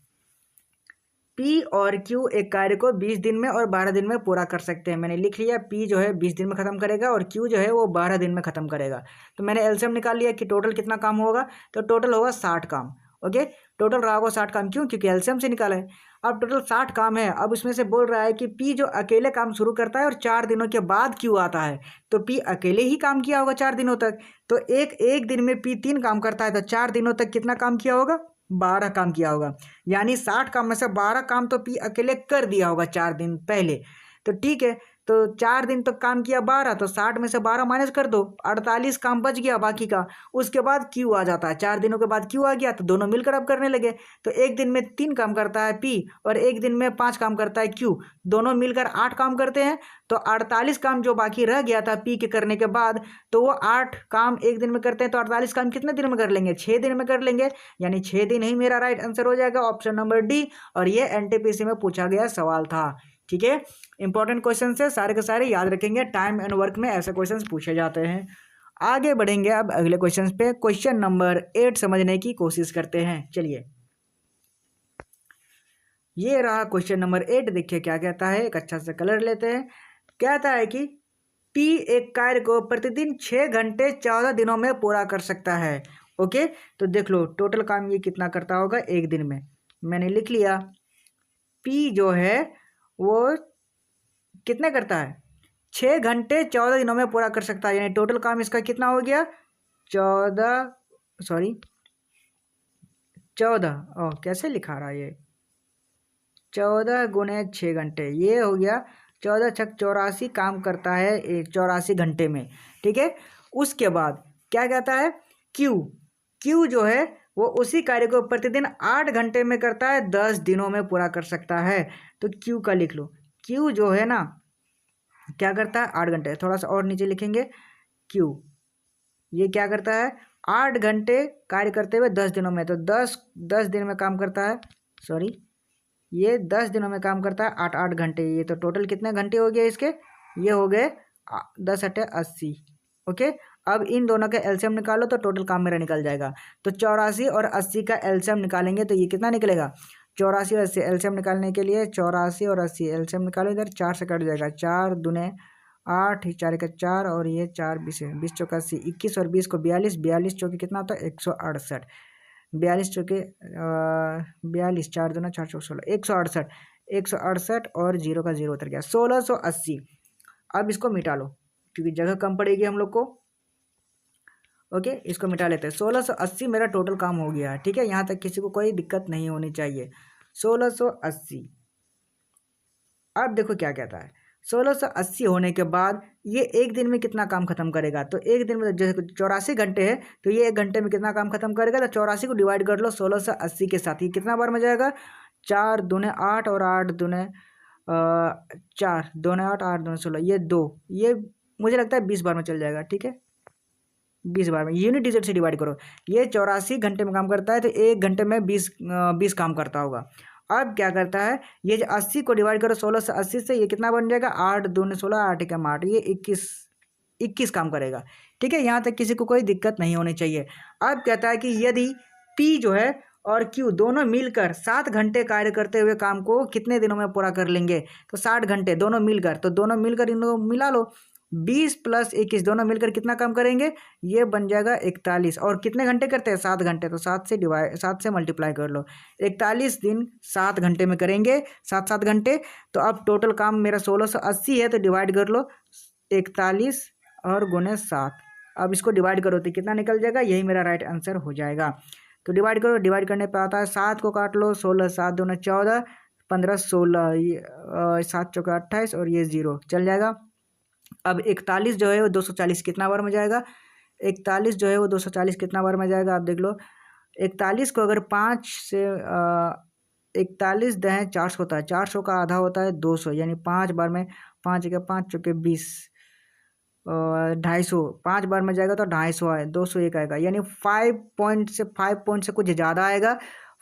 पी और क्यू एक कार्य को 20 दिन में और 12 दिन में पूरा कर सकते हैं। मैंने लिख लिया, पी जो है 20 दिन में ख़त्म करेगा और क्यू जो है वो 12 दिन में ख़त्म करेगा। तो मैंने एलसीएम निकाल लिया कि टोटल कितना काम होगा, तो टोटल होगा 60 काम। ओके, टोटल रहा होगा 60 काम, क्यों? क्योंकि एलसीएम से निकाला है। अब टोटल 60 काम है। अब उसमें से बोल रहा है कि पी जो अकेले काम शुरू करता है और 4 दिनों के बाद क्यू आता है, तो पी अकेले ही काम किया होगा 4 दिनों तक। तो एक दिन में पी 3 काम करता है, तो 4 दिनों तक कितना काम किया होगा? 12 काम किया होगा। यानी 60 काम में से 12 काम तो पी अकेले कर दिया होगा 4 दिन पहले। तो ठीक है, तो 4 दिन तक काम किया 12, तो 60 में से 12 माइनस कर दो, 48 काम बच गया बाकी का। उसके बाद क्यू आ जाता है, 4 दिनों के बाद क्यू आ गया, तो दोनों मिलकर अब करने लगे। तो एक दिन में 3 काम करता है पी और एक दिन में 5 काम करता है क्यू, दोनों मिलकर 8 काम करते हैं। तो 48 काम जो बाकी रह गया था पी के करने के बाद, तो वो 8 काम एक दिन में करते हैं। तो 48 काम कितने दिन में कर लेंगे? 6 दिन में कर लेंगे। यानी 6 दिन ही मेरा राइट आंसर हो जाएगा, ऑप्शन नंबर डी। और ये एनटीपीसी में पूछा गया सवाल था। ठीक है, इंपॉर्टेंट क्वेश्चन है, सारे के सारे याद रखेंगे। टाइम एंड वर्क में ऐसे क्वेश्चंस पूछे जाते हैं। आगे बढ़ेंगे अब अगले क्वेश्चन पे। क्वेश्चन नंबर 8 समझने की कोशिश करते हैं। चलिए, ये रहा क्वेश्चन नंबर 8। देखिए क्या कहता है, एक अच्छा सा कलर लेते हैं। कहता है कि पी एक कार्य को प्रतिदिन 6 घंटे 14 दिनों में पूरा कर सकता है। ओके, तो देख लो टोटल काम ये कितना करता होगा एक दिन में। मैंने लिख लिया, पी जो है वो कितने करता है? 6 घंटे 14 दिनों में पूरा कर सकता है। यानी टोटल काम इसका कितना हो गया? 14 कैसे लिखा रहा है ये? 14 गुने 6 घंटे, ये हो गया 14 छक 84 काम करता है 84 घंटे में। ठीक है, उसके बाद क्या कहता है? क्यू जो है वो उसी कार्य को प्रतिदिन 8 घंटे में करता है, 10 दिनों में पूरा कर सकता है। तो क्यू का लिख लो। क्यू जो है ना क्या करता है? 8 घंटे। थोड़ा सा और नीचे लिखेंगे, क्यू ये क्या करता है? 8 घंटे कार्य करते हुए 10 दिनों में। तो 10 दिन में काम करता है, ये 10 दिनों में काम करता है 8 घंटे। ये तो टोटल कितने घंटे हो गए इसके? ये हो गए 10 × 8 = 80। ओके, अब इन दोनों का एलसीएम निकालो तो टोटल काम मेरा निकल जाएगा। तो 84 और 80 का एलसीएम निकालेंगे तो ये कितना निकलेगा? 84 और 80 एलसीएम निकालने के लिए 84 और 80 एलसीएम निकालो, इधर 4 से कट जाएगा। 4 दूने 8, 4 × 4 और ये 4 20 20 चौका 80, 21 और 20 को 42, 42 चौके कितना होता है? 168, 42 चौके 42, 4 दूना 4 चौक 16, 168, 168 और 0 का 0 उतर गया, 1680। अब इसको मिटा लो क्योंकि जगह कम पड़ेगी हम लोग को। ओके, इसको मिटा लेते हैं। 1680 मेरा टोटल काम हो गया। ठीक है, यहाँ तक किसी को कोई दिक्कत नहीं होनी चाहिए। 1680। अब देखो क्या कहता है, 1680 होने के बाद ये एक दिन में कितना काम खत्म करेगा? तो एक दिन में जैसे 84 घंटे है, तो ये 1 घंटे में कितना काम खत्म करेगा? तो 84 को डिवाइड कर लो 1680 के साथ। ये कितना बार में जाएगा? 4 दूने 8 और 8 दूने 4, 2 ने 8, 8 दूने 16, ये 2, ये मुझे लगता है 20 बार में चल जाएगा। ठीक है, 20 बार में यूनिट डिजिट से डिवाइड करो। ये 84 घंटे में काम करता है, तो 1 घंटे में 20 काम करता होगा। अब क्या करता है, ये जो 80 को डिवाइड करो 1680 से, ये कितना बन जाएगा? 8 दूने 16, 8 × 8, ये 21 काम करेगा। ठीक है, यहाँ तक किसी को कोई दिक्कत नहीं होनी चाहिए। अब कहता है कि यदि पी जो है और क्यू दोनों मिलकर 7 घंटे कार्य करते हुए काम को कितने दिनों में पूरा कर लेंगे? तो 60 घंटे दोनों मिलकर, तो दोनों मिलकर इनको मिला लो, 20 + 21 दोनों मिलकर कितना काम करेंगे? ये बन जाएगा 41। और कितने घंटे करते हैं? 7 घंटे, तो 7 से मल्टीप्लाई कर लो। 41 दिन 7 घंटे में करेंगे, 7 घंटे। तो अब टोटल काम मेरा 1680 है, तो डिवाइड कर लो 41 और गुने 7। अब इसको डिवाइड करो तो कितना निकल जाएगा? यही मेरा राइट आंसर हो जाएगा। तो डिवाइड करो, डिवाइड करने पर आता है 7 को काट लो, 16, 7 दूने 14, 15 16, 7 चौका 28 और ये 0 चल जाएगा। अब 41 जो है वो 240 कितना बार में जाएगा? 41 जो है वो 240 कितना बार में जाएगा? आप देख लो, 41 को अगर 5 से 41 दहें 400 होता है, 400 का आधा होता है 200, यानी 5 बार में, 5 × 5 चौके 20, 250, 5 बार में जाएगा तो 250 आए, 201 आएगा। यानी 5 पॉइंट से कुछ ज़्यादा आएगा,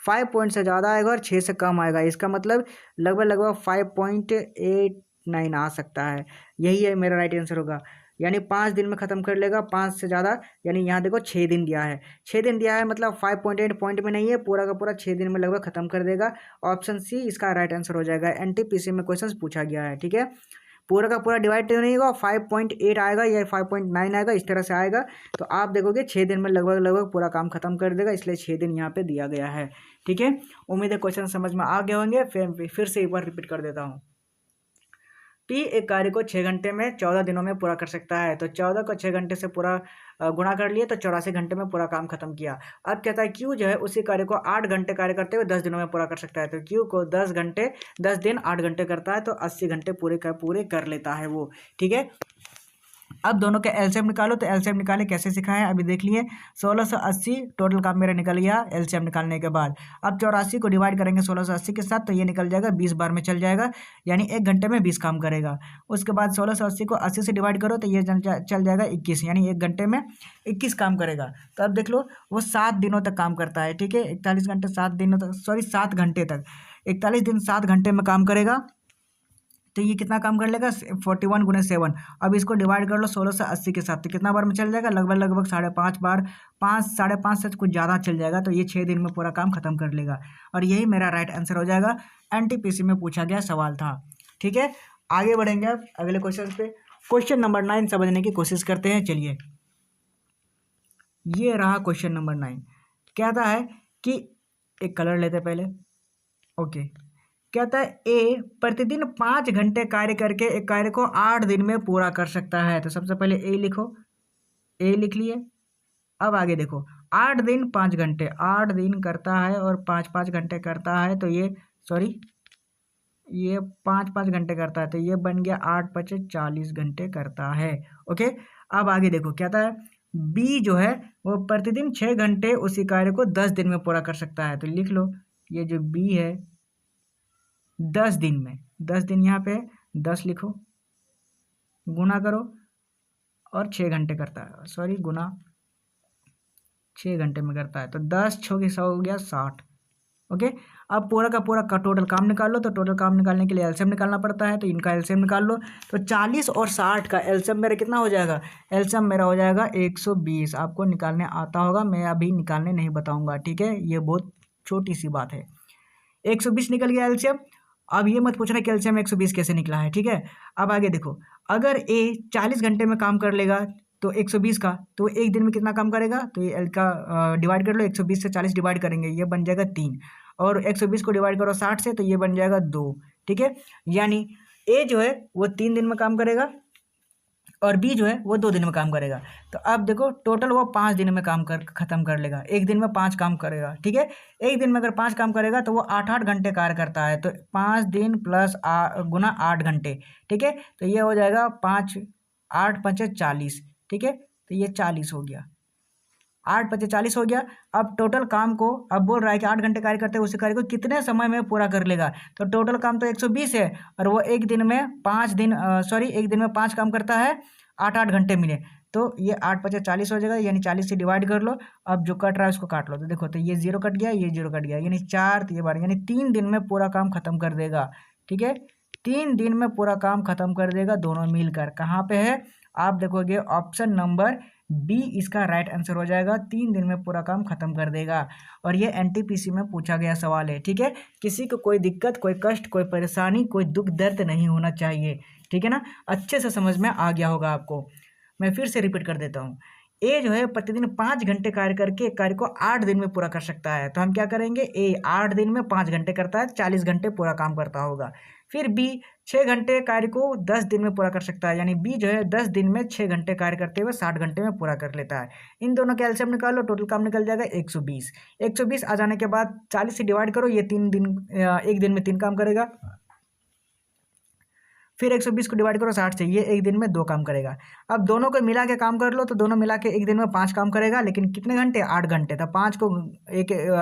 5 पॉइंट से ज़्यादा आएगा और 6 से कम आएगा। इसका मतलब लगभग 5.89 आ सकता है। यही है मेरा राइट आंसर होगा। यानी 5 दिन में ख़त्म कर लेगा, 5 से ज़्यादा, यानी यहाँ देखो 6 दिन दिया है, 6 दिन दिया है मतलब 5.8 पॉइंट में नहीं है, पूरा का पूरा 6 दिन में लगभग ख़त्म कर देगा। ऑप्शन सी इसका राइट आंसर हो जाएगा। एनटीपीसी में क्वेश्चन पूछा गया है, ठीक है। पूरा का पूरा डिवाइड नहीं होगा, 5.8 आएगा या 5.9 आएगा, इस तरह से आएगा। तो आप देखोगे 6 दिन में लगभग पूरा काम खत्म कर देगा, इसलिए 6 दिन यहाँ पे दिया गया है, ठीक है। उम्मीद है क्वेश्चन समझ में आ गए होंगे। फिर से एक बार रिपीट कर देता हूँ। टी एक कार्य को 6 घंटे में 14 दिनों में पूरा कर सकता है। तो 14 को 6 घंटे से पूरा गुणा कर लिए तो 84 घंटे में पूरा काम खत्म किया। अब कहता है क्यू जो है उसी कार्य को 8 घंटे कार्य करते हुए 10 दिनों में पूरा कर सकता है। तो क्यू को 10 घंटे 10 दिन 8 घंटे करता है, तो 80 घंटे पूरे कर लेता है वो, ठीक है। अब दोनों के एलसीएम निकालो। तो एलसीएम निकाले कैसे सिखाए हैं अभी देख लिए। 1680 टोटल काम मेरा निकल गया एलसीएम निकालने के बाद। अब 84 को डिवाइड करेंगे 1680 के साथ, तो ये निकल जाएगा 20 बार में चल जाएगा, यानी 1 घंटे में 20 काम करेगा। उसके बाद 1680 को 80 से डिवाइड करो तो ये चल जाएगा 21, यानी 1 घंटे में 21 काम करेगा। तो अब देख लो वो 7 दिनों तक काम करता है, ठीक है। 41 घंटे 7 दिनों तक, सॉरी 7 घंटे तक, 41 दिन 7 घंटे में काम करेगा। तो ये कितना काम कर लेगा 41 गुणे 7। अब इसको डिवाइड कर लो 1680 के साथ, तो कितना बार में चल जाएगा लगभग 5.5 बार, 5.5 से कुछ ज़्यादा चल जाएगा। तो ये 6 दिन में पूरा काम खत्म कर लेगा, और यही मेरा राइट आंसर हो जाएगा। एनटीपीसी में पूछा गया सवाल था, ठीक है। आगे बढ़ेंगे अब अगले क्वेश्चन पे। क्वेश्चन नंबर 9 समझने की कोशिश करते हैं। चलिए, ये रहा क्वेश्चन नंबर 9। कहता है कि एक कलर लेते पहले, ओके। कहता है ए प्रतिदिन 5 घंटे कार्य करके एक कार्य को 8 दिन में पूरा कर सकता है। तो सबसे पहले ए लिखो, ए लिख लिए। अब आगे देखो, 8 दिन 5 घंटे, 8 दिन करता है और 5-5 घंटे करता है, तो ये सॉरी ये 5-5 घंटे करता है, तो ये बन गया 8-5 40 घंटे करता है, ओके। अब आगे देखो, कहता है बी जो है वो प्रतिदिन 6 घंटे उसी कार्य को 10 दिन में पूरा कर सकता है। तो लिख लो, ये जो बी है 10 दिन में, 10 दिन यहाँ पे 10 लिखो, गुना करो और 6 घंटे करता है, सॉरी गुना 6 घंटे में करता है। तो 10 6 की 100 हो गया 60, ओके। अब पूरा का पूरा का टोटल काम निकाल लो। तो टोटल काम निकालने के लिए एलसीएम निकालना पड़ता है, तो इनका एलसीएम निकाल लो। तो 40 और 60 का एलसीएम मेरा कितना हो जाएगा, एलसीएम मेरा हो जाएगा 120। आपको निकालने आता होगा, मैं अभी निकालने नहीं बताऊँगा, ठीक है। ये बहुत छोटी सी बात है। 120 निकल गया एलसीएम। अब ये मत पूछना कि एलसीएम 120 कैसे निकला है, ठीक है। अब आगे देखो, अगर ए 40 घंटे में काम कर लेगा तो 120 का, तो 1 दिन में कितना काम करेगा, तो ये एल का डिवाइड कर लो, 120 से 40 डिवाइड करेंगे, ये बन जाएगा 3, और 120 को डिवाइड करो 60 से, तो ये बन जाएगा 2, ठीक है। यानी ए जो है वो 3 दिन में काम करेगा और बी जो है वो 2 दिन में काम करेगा। तो अब देखो टोटल वो 5 दिन में काम खत्म कर लेगा, 1 दिन में 5 काम करेगा, ठीक है। 1 दिन में अगर 5 काम करेगा तो वो 8-8 घंटे कार्य करता है। तो 5 दिन प्लस गुना 8 घंटे, ठीक है। तो ये हो जाएगा 5 8 5 40, ठीक है। तो ये 40 हो गया, 8 5 40 हो गया। अब टोटल काम को, अब बोल रहा है कि 8 घंटे कार्य करते हैं उसी कार्य को कितने समय में पूरा कर लेगा। तो टोटल काम तो 120 है, और वो 1 दिन में 5 दिन, सॉरी 1 दिन में 5 काम करता है, 8-8 घंटे मिले। तो ये 8 5 40 हो जाएगा, यानी 40 से डिवाइड कर लो। अब जो कट रहा है उसको काट लो। तो देखो, तो ये 0 कट गया, ये 0 कट गया, यानी 4 तो ये बार, यानी 3 दिन में पूरा काम खत्म कर देगा, ठीक है। 3 दिन में पूरा काम खत्म कर देगा दोनों मिलकर। कहाँ पे है, आप देखोगे ऑप्शन नंबर बी इसका राइट आंसर हो जाएगा। 3 दिन में पूरा काम खत्म कर देगा, और ये एनटीपीसी में पूछा गया सवाल है, ठीक है। किसी को कोई दिक्कत, कोई कष्ट, कोई परेशानी, कोई दुख दर्द नहीं होना चाहिए, ठीक है ना। अच्छे से समझ में आ गया होगा आपको। मैं फिर से रिपीट कर देता हूँ। ए जो है प्रतिदिन 5 घंटे कार्य करके कार्य को 8 दिन में पूरा कर सकता है। तो हम क्या करेंगे, ए 8 दिन में 5 घंटे करता है, 40 घंटे पूरा काम करता होगा। फिर बी 6 घंटे कार्य को 10 दिन में पूरा कर सकता है, यानी बी जो है 10 दिन में 6 घंटे कार्य करते हुए 60 घंटे में पूरा कर लेता है। इन दोनों का एलसीएम निकालो, टोटल काम निकल जाएगा 120। 120 आ जाने के बाद 40 से डिवाइड करो, ये 3 दिन, 1 दिन में 3 काम करेगा। फिर 120 को डिवाइड करो 60 से, ये 1 दिन में 2 काम करेगा। अब दोनों को मिला के काम कर लो, तो दोनों मिला के 1 दिन में 5 काम करेगा, लेकिन कितने घंटे, 8 घंटे। तो 5 को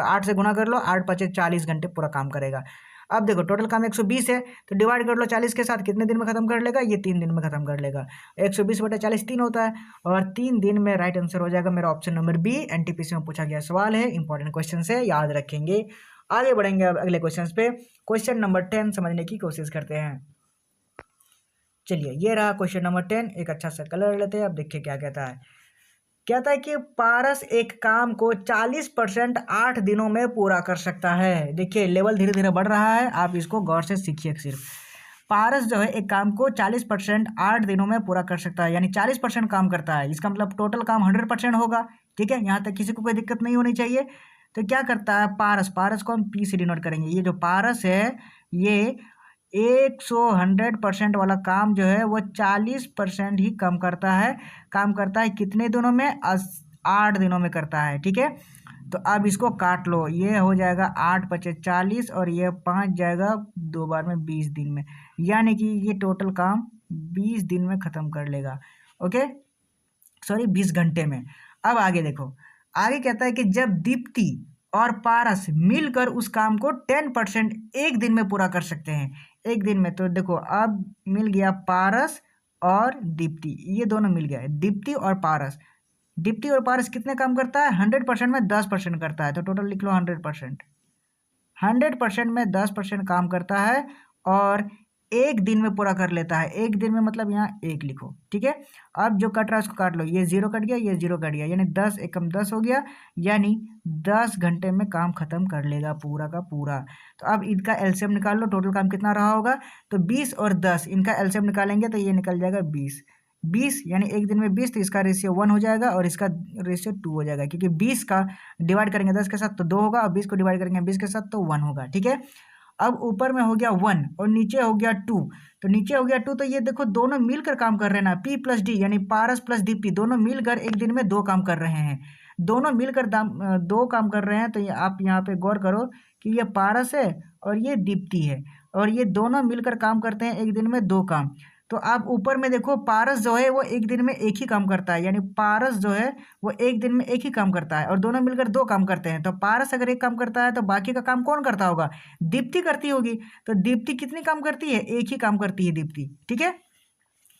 8 से गुना कर लो, 8 5 40 घंटे पूरा काम करेगा। अब देखो टोटल काम 120 है, तो डिवाइड कर लो 40 के साथ, कितने दिन में खत्म कर लेगा, ये 3 दिन में खत्म कर लेगा। 120/40 3 होता है, और 3 दिन में राइट आंसर हो जाएगा मेरा ऑप्शन नंबर बी। एनटीपीसी में पूछा गया सवाल है, इंपॉर्टेंट क्वेश्चन है, याद रखेंगे। आगे बढ़ेंगे अब अगले क्वेश्चन पे। क्वेश्चन नंबर 10 समझने की कोशिश करते हैं। चलिए ये रहा क्वेश्चन नंबर 10। एक अच्छा सा कलर लेते हैं। अब देखिए क्या कहता है। कहता है कि पारस एक काम को 40% 8 दिनों में पूरा कर सकता है। देखिए लेवल धीरे धीरे बढ़ रहा है, आप इसको गौर से सीखिए। सिर्फ पारस जो है एक काम को 40% 8 दिनों में पूरा कर सकता है, यानी 40% काम करता है। इसका मतलब टोटल काम 100% होगा। ठीक है, यहाँ तक किसी को कोई दिक्कत नहीं होनी चाहिए। तो क्या करता है पारस, पारस को हम पी से डिनोट करेंगे। ये जो पारस है ये 100% वाला काम जो है वो 40% ही कम करता है। काम करता है कितने दिनों में? 8 दिनों में करता है। ठीक है, तो अब इसको काट लो। ये हो जाएगा 8 पचे 40 और ये 5 जाएगा 2 बार में 20 दिन में, यानी कि ये टोटल काम 20 दिन में ख़त्म कर लेगा। ओके, सॉरी 20 घंटे में। अब आगे देखो, आगे कहता है कि जब दीप्ति और पारस मिलकर उस काम को 10% एक दिन में पूरा कर सकते हैं। एक दिन में, तो देखो अब मिल गया पारस और दीप्ति, ये दोनों मिल गया। दीप्ति और पारस, दीप्ति और पारस कितने काम करता है? 100% में 10% करता है। तो टोटल लिख लो 100%। 100% में 10% काम करता है और एक दिन में पूरा कर लेता है। एक दिन में मतलब यहाँ एक लिखो। ठीक है, अब जो कट रहा है उसको काट लो। ये 0 कट गया, ये 0 कट गया, यानी 10 एकम 10 हो गया, यानी 10 घंटे में काम खत्म कर लेगा पूरा का पूरा। तो अब इनका एलसीएम निकाल लो, टोटल काम कितना रहा होगा? तो 20 और 10 इनका एलसीएम निकालेंगे तो ये निकल जाएगा 20। 20 यानी एक दिन में 20, तो इसका रेशियो 1 हो जाएगा और इसका रेशियो 2 हो जाएगा, क्योंकि 20 का डिवाइड करेंगे 10 के साथ तो 2 होगा और 20 को डिवाइड करेंगे 20 के साथ तो 1 होगा। ठीक है, अब ऊपर में हो गया 1 और नीचे हो गया 2। तो नीचे हो गया 2, तो ये देखो दोनों मिलकर काम कर रहे हैं ना, P प्लस डी यानी पारस प्लस दीप्ति दोनों मिलकर एक दिन में 2 काम कर रहे हैं। दोनों मिलकर 2 काम कर रहे हैं। तो ये आप यहाँ पे गौर करो कि ये पारस है और ये दीप्ति है, और ये दोनों मिलकर काम करते हैं एक दिन में 2 काम। तो आप ऊपर में देखो पारस जो है वो एक दिन में एक ही काम करता है, यानी पारस जो है वो एक दिन में एक ही काम करता है और दोनों मिलकर 2 काम करते हैं। तो पारस अगर एक काम करता है तो बाकी का काम कौन करता होगा? दीप्ति करती होगी। तो दीप्ति कितनी काम करती है? एक ही काम करती है दीप्ति। ठीक है,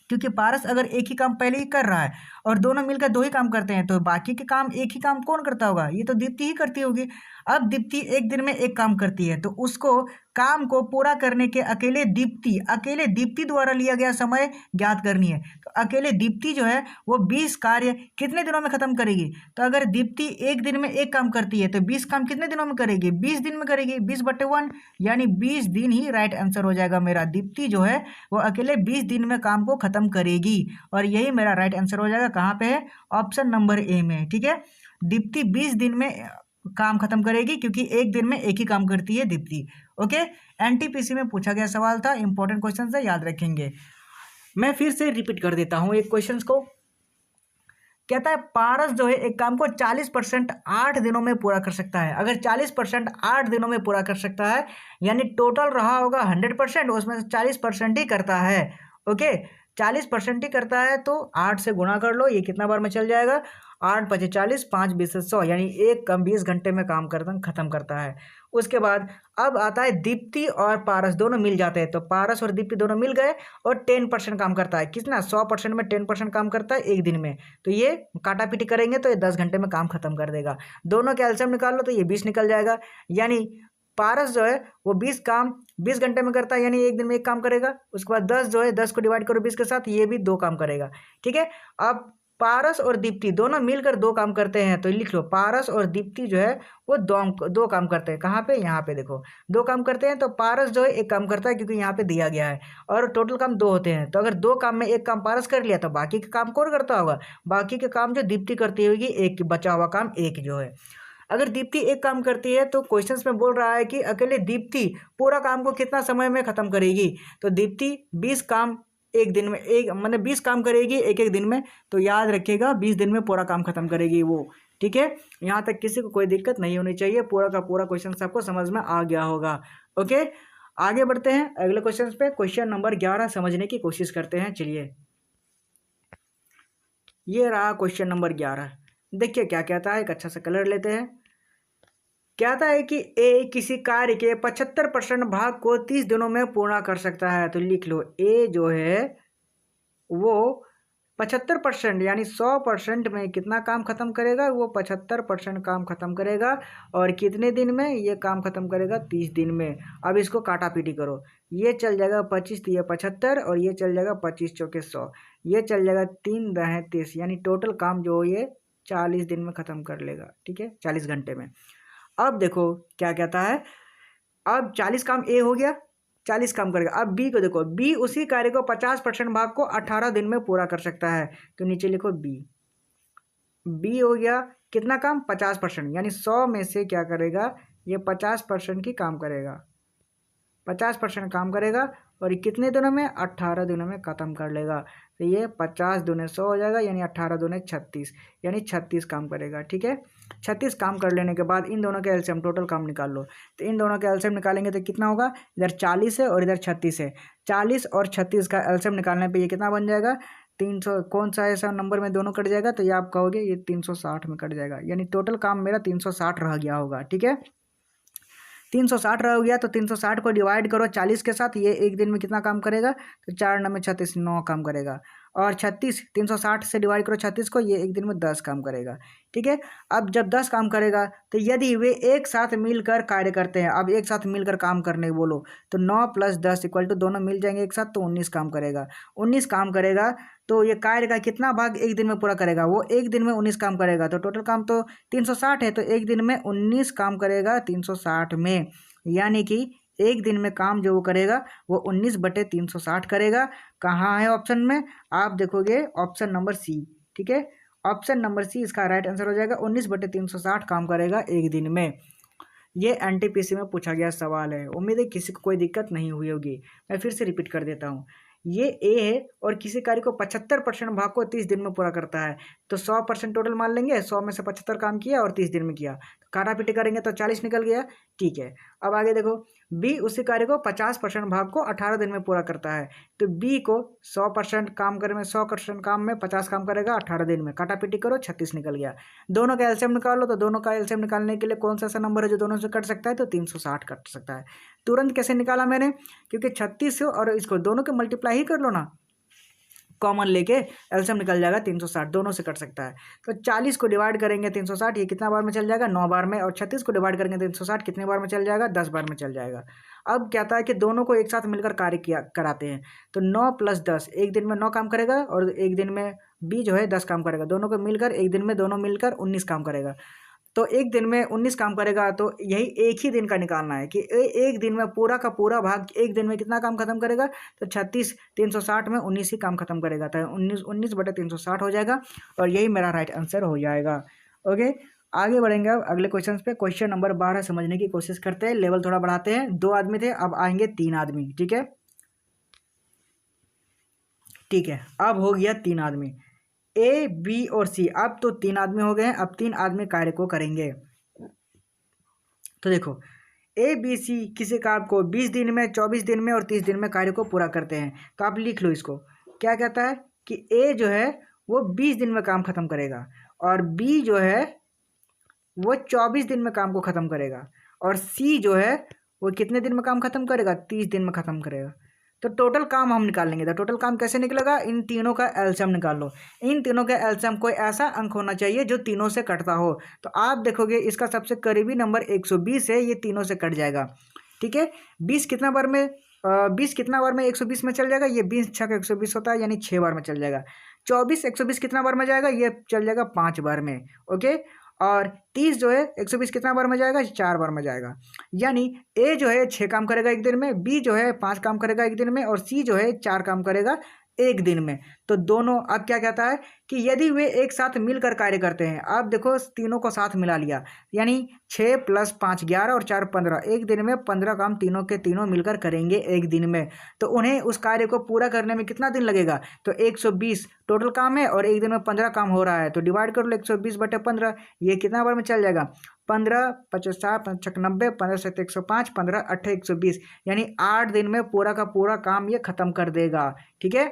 क्योंकि पारस अगर एक ही काम पहले ही कर रहा है और दोनों मिलकर 2 ही काम करते हैं, तो बाकी के काम एक ही काम कौन करता होगा? ये तो दीप्ति ही करती होगी। अब दीप्ति एक दिन में एक काम करती है, तो उसको काम को पूरा करने के अकेले दीप्ति द्वारा लिया गया समय ज्ञात करनी है। तो अकेले दीप्ति जो है वो 20 कार्य कितने दिनों में खत्म करेगी? तो अगर दीप्ति एक दिन में एक काम करती है तो 20 काम कितने दिनों में करेगी? 20 दिन में करेगी। 20/1 यानी 20 दिन ही राइट आंसर हो जाएगा मेरा। दीप्ति जो है वो अकेले 20 दिन में काम को खत्म करेगी और यही मेरा राइट आंसर हो जाएगा। कहाँ पे है? ऑप्शन नंबर ए में। ठीक है, दीप्ति 20 दिन में काम खत्म करेगी, क्योंकि एक दिन में एक ही काम करती है दीप्ति। ओके, एनटीपीसी में पूछा गया सवाल था, इंपॉर्टेंट क्वेश्चन है, याद रखेंगे। मैं फिर से रिपीट कर देता हूं एक क्वेश्चन को। कहता है पारस जो है एक काम को 40% 8 दिनों में पूरा कर सकता है। अगर 40% 8 दिनों में पूरा कर सकता है, यानी टोटल रहा होगा 100%, उसमें से 40% ही करता है। ओके, 40% ही करता है, तो 8 से गुणा कर लो, ये कितना बार में चल जाएगा? 8 पचे 40, 5 20 100, यानी एक काम 20 घंटे में काम खत्म करता है। उसके बाद अब आता है दीप्ति और पारस दोनों मिल जाते हैं, तो पारस और दीप्ति दोनों मिल गए और 10% काम करता है। कितना? 100% में 10% काम करता है एक दिन में। तो ये काटा पीटी करेंगे तो ये 10 घंटे में काम खत्म कर देगा। दोनों के एलसीएम निकाल लो तो ये 20 निकल जाएगा, यानी पारस जो है वो 20 काम 20 घंटे में करता है, यानी एक दिन में एक काम करेगा। उसके बाद 10 जो है 10 को डिवाइड करो 20 के साथ, ये भी 2 काम करेगा। ठीक है, अब पारस और दीप्ति दोनों मिलकर 2 काम करते हैं, तो लिख लो पारस और दीप्ति जो है वो 2 काम करते हैं। कहाँ पे? यहाँ पे देखो 2 काम करते हैं। तो पारस जो है एक काम करता है, क्योंकि यहाँ पे दिया गया है, और टोटल काम 2 होते हैं। तो अगर 2 काम में एक काम पारस कर लिया तो बाकी के काम कौन करता होगा? बाकी के काम जो दीप्ति करती होगी, एक बचा हुआ काम एक जो है। अगर दीप्ति एक काम करती है तो क्वेश्चंस में बोल रहा है कि अकेले दीप्ति पूरा काम को कितना समय में खत्म करेगी? तो दीप्ति 20 काम एक दिन में, एक मतलब 20 काम करेगी एक एक दिन में। तो याद रखिएगा 20 दिन में पूरा काम खत्म करेगी वो। ठीक है, यहाँ तक किसी को कोई दिक्कत नहीं होनी चाहिए। पूरा का पूरा क्वेश्चन सबको समझ में आ गया होगा। ओके, आगे बढ़ते हैं अगले क्वेश्चन पे। क्वेश्चन नंबर 11 समझने की कोशिश करते हैं। चलिए, ये रहा क्वेश्चन नंबर 11। देखिए क्या कहता है, एक अच्छा सा कलर लेते हैं। कहता है कि ए किसी कार्य के 75% भाग को 30 दिनों में पूर्ण कर सकता है। तो लिख लो ए जो है वो 75% यानी 100% में कितना काम खत्म करेगा, वो 75% काम खत्म करेगा। और कितने दिन में ये काम खत्म करेगा, 30 दिन में। अब इसको काटा पीटी करो, ये चल जाएगा 25 3 75 और ये चल जाएगा 25 चौके 100, ये चल जाएगा 3 10 30, यानी टोटल काम जो ये 40 दिन में ख़त्म कर लेगा। ठीक है, 40 घंटे में। अब देखो क्या कहता है, अब 40 काम ए हो गया, 40 काम करेगा। अब बी को देखो, बी उसी कार्य को 50% भाग को 18 दिन में पूरा कर सकता है, तो नीचे लिखो बी। बी हो गया कितना काम, 50%, यानी 100 में से क्या करेगा, ये 50% की काम करेगा, 50% काम करेगा। और ये कितने दिनों में, 18 दिनों में ख़त्म कर लेगा। तो ये 50 दूने 100 हो जाएगा, यानी 18 दूने 36, यानी 36 काम करेगा। ठीक है, 36 काम कर लेने के बाद इन दोनों के एलसीएम टोटल काम निकाल लो। तो इन दोनों के एलसीएम निकालेंगे तो कितना होगा, इधर 40 है और इधर 36 है। 40 और 36 का एलसीएम निकालने पे ये कितना बन जाएगा, 300। कौन सा ऐसा नंबर में दोनों कट जाएगा, तो ये आप कहोगे ये 360 में कट जाएगा, यानी टोटल काम मेरा 360 रह गया होगा। ठीक है, 360 रह गया, तो 360 को डिवाइड करो 40 के साथ, ये एक दिन में कितना काम करेगा, तो 4 9 में 36, 9 काम करेगा। और 36 360 से डिवाइड करो 36 को, ये एक दिन में 10 काम करेगा। ठीक है, अब जब 10 काम करेगा तो यदि वे एक साथ मिलकर कार्य करते हैं, अब एक साथ मिलकर काम करने बोलो तो 9 + 10 = दोनों मिल जाएंगे एक साथ, तो 19 काम करेगा। 19 काम करेगा तो ये कार्य का कितना भाग एक दिन में पूरा करेगा, वो एक दिन में 19 काम करेगा। तो टोटल काम तो 360 है, तो एक दिन में 19 काम करेगा 360 में, यानी कि एक दिन में काम जो वो करेगा वो 19/360 करेगा। कहाँ है ऑप्शन में, आप देखोगे ऑप्शन नंबर सी। ठीक है, ऑप्शन नंबर सी इसका राइट आंसर हो जाएगा, 19/360 काम करेगा एक दिन में। ये एनटीपीसी में पूछा गया सवाल है, उम्मीद है किसी को कोई दिक्कत नहीं हुई होगी। मैं फिर से रिपीट कर देता हूँ, ये ए है और किसी कार्य को 75% भाग को 30 दिन में पूरा करता है, तो 100% टोटल मान लेंगे। 100 में से 75 काम किया और 30 दिन में किया, तो काटा पीटी करेंगे तो 40 निकल गया। ठीक है, अब आगे देखो, बी उसी कार्य को 50% भाग को 18 दिन में पूरा करता है, तो बी को 100% काम करे में 100% काम में 50 काम करेगा 18 दिन में, काटा पीटी करो 36 निकल गया। दोनों का एलसीएम निकालो, तो दोनों का एलसीएम निकालने के लिए कौन सा ऐसा नंबर है जो दोनों से कट सकता है, तो 360 कट सकता है। तुरंत कैसे निकाला मैंने, क्योंकि 36 और इसको दोनों के मल्टीप्लाई ही कर लो ना, कॉमन लेके एलसीएम निकल जाएगा 360, दोनों से कट सकता है। तो 40 को डिवाइड करेंगे 360, ये कितना बार में चल जाएगा, 9 बार में। और 36 को डिवाइड करेंगे 360, कितने बार में चल जाएगा, 10 बार में चल जाएगा। अब कहता है कि दोनों को एक साथ मिलकर कार्य किया कराते हैं, तो 9 + 10, एक दिन में 9 काम करेगा और एक दिन में बी जो है 10 काम करेगा, दोनों को मिलकर एक दिन में दोनों मिलकर 19 काम करेगा। तो एक दिन में 19 काम करेगा, तो यही एक ही दिन का निकालना है कि एक दिन में पूरा का पूरा भाग एक दिन में कितना काम खत्म करेगा, तो 36 360 में 19 ही काम खत्म करेगा, तो 19/360 हो जाएगा और यही मेरा राइट आंसर हो जाएगा। ओके, आगे बढ़ेंगे अब अगले क्वेश्चन पे। क्वेश्चन नंबर 12 समझने की कोशिश करते हैं, लेवल थोड़ा बढ़ाते हैं। 2 आदमी थे, अब आएंगे 3 आदमी। ठीक है, ठीक है, अब हो गया 3 आदमी, ए बी और सी। अब तो 3 आदमी हो गए हैं, अब 3 आदमी कार्य को करेंगे। तो देखो, ए बी सी किसी काम को 20 दिन में, 24 दिन में और 30 दिन में कार्य को पूरा करते हैं। तो आप लिख लो इसको, क्या कहता है कि ए जो है वो 20 दिन में काम खत्म करेगा और बी जो है वो 24 दिन में काम को ख़त्म करेगा और सी जो है वो कितने दिन में काम खत्म करेगा, 30 दिन में ख़त्म करेगा। तो टोटल काम हम निकाल लेंगे। तो टोटल काम कैसे निकलेगा, इन तीनों का एलसीएम निकाल लो। इन तीनों का एलसीएम कोई ऐसा अंक होना चाहिए जो तीनों से कटता हो। तो आप देखोगे इसका सबसे करीबी नंबर 120 है, ये तीनों से कट जाएगा। ठीक है, 20 कितना बार में 20 कितना बार में 120 में चल जाएगा, ये 20 छक 120 होता है, यानी 6 बार में चल जाएगा। 24 120 कितना बार में जाएगा, ये चल जाएगा 5 बार में। ओके, और 30 जो है 120 कितना बार में जाएगा, 4 बार में जाएगा। यानी ए जो है 6 काम करेगा एक दिन में, बी जो है 5 काम करेगा एक दिन में और सी जो है 4 काम करेगा एक दिन में। तो दोनों, अब क्या कहता है कि यदि वे एक साथ मिलकर कार्य करते हैं, आप देखो तीनों को साथ मिला लिया, यानी 6 + 5 11 और 4 15, एक दिन में 15 काम तीनों के तीनों मिलकर करेंगे एक दिन में। तो उन्हें उस कार्य को पूरा करने में कितना दिन लगेगा, तो 120 टोटल काम है और एक दिन में 15 काम हो रहा है, तो डिवाइड कर लो 120/15, ये कितना बार में चल जाएगा, 15 50 50 90 15 7 105 15 8 120, यानी 8 दिन में पूरा का पूरा काम ये खत्म कर देगा। ठीक है,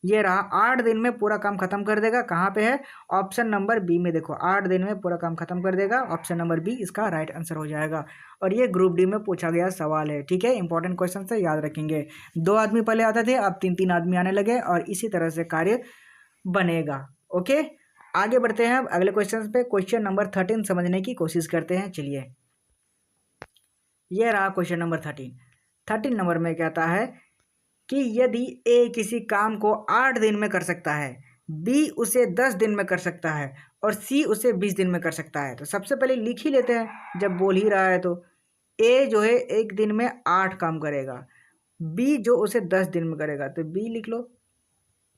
ये रहा 8 दिन में पूरा काम खत्म कर देगा। कहाँ पे है? ऑप्शन नंबर बी में। देखो 8 दिन में पूरा काम खत्म कर देगा, ऑप्शन नंबर बी इसका राइट आंसर हो जाएगा। और ये ग्रुप डी में पूछा गया सवाल है, ठीक है। इंपॉर्टेंट क्वेश्चन से याद रखेंगे। 2 आदमी पहले आते थे, अब 3-3 आदमी आने लगे और इसी तरह से कार्य बनेगा। ओके, आगे बढ़ते हैं अब अगले क्वेश्चन पे। क्वेश्चन नंबर 13 समझने की कोशिश करते हैं। चलिए, ये रहा क्वेश्चन नंबर 13 नंबर में कहता है कि यदि ए किसी काम को 8 दिन में कर सकता है, बी उसे 10 दिन में कर सकता है और सी उसे 20 दिन में कर सकता है। तो सबसे पहले लिख ही लेते हैं, जब बोल ही रहा है तो। ए जो है एक दिन में 8 काम करेगा, बी जो उसे 10 दिन में करेगा, तो बी लिख लो,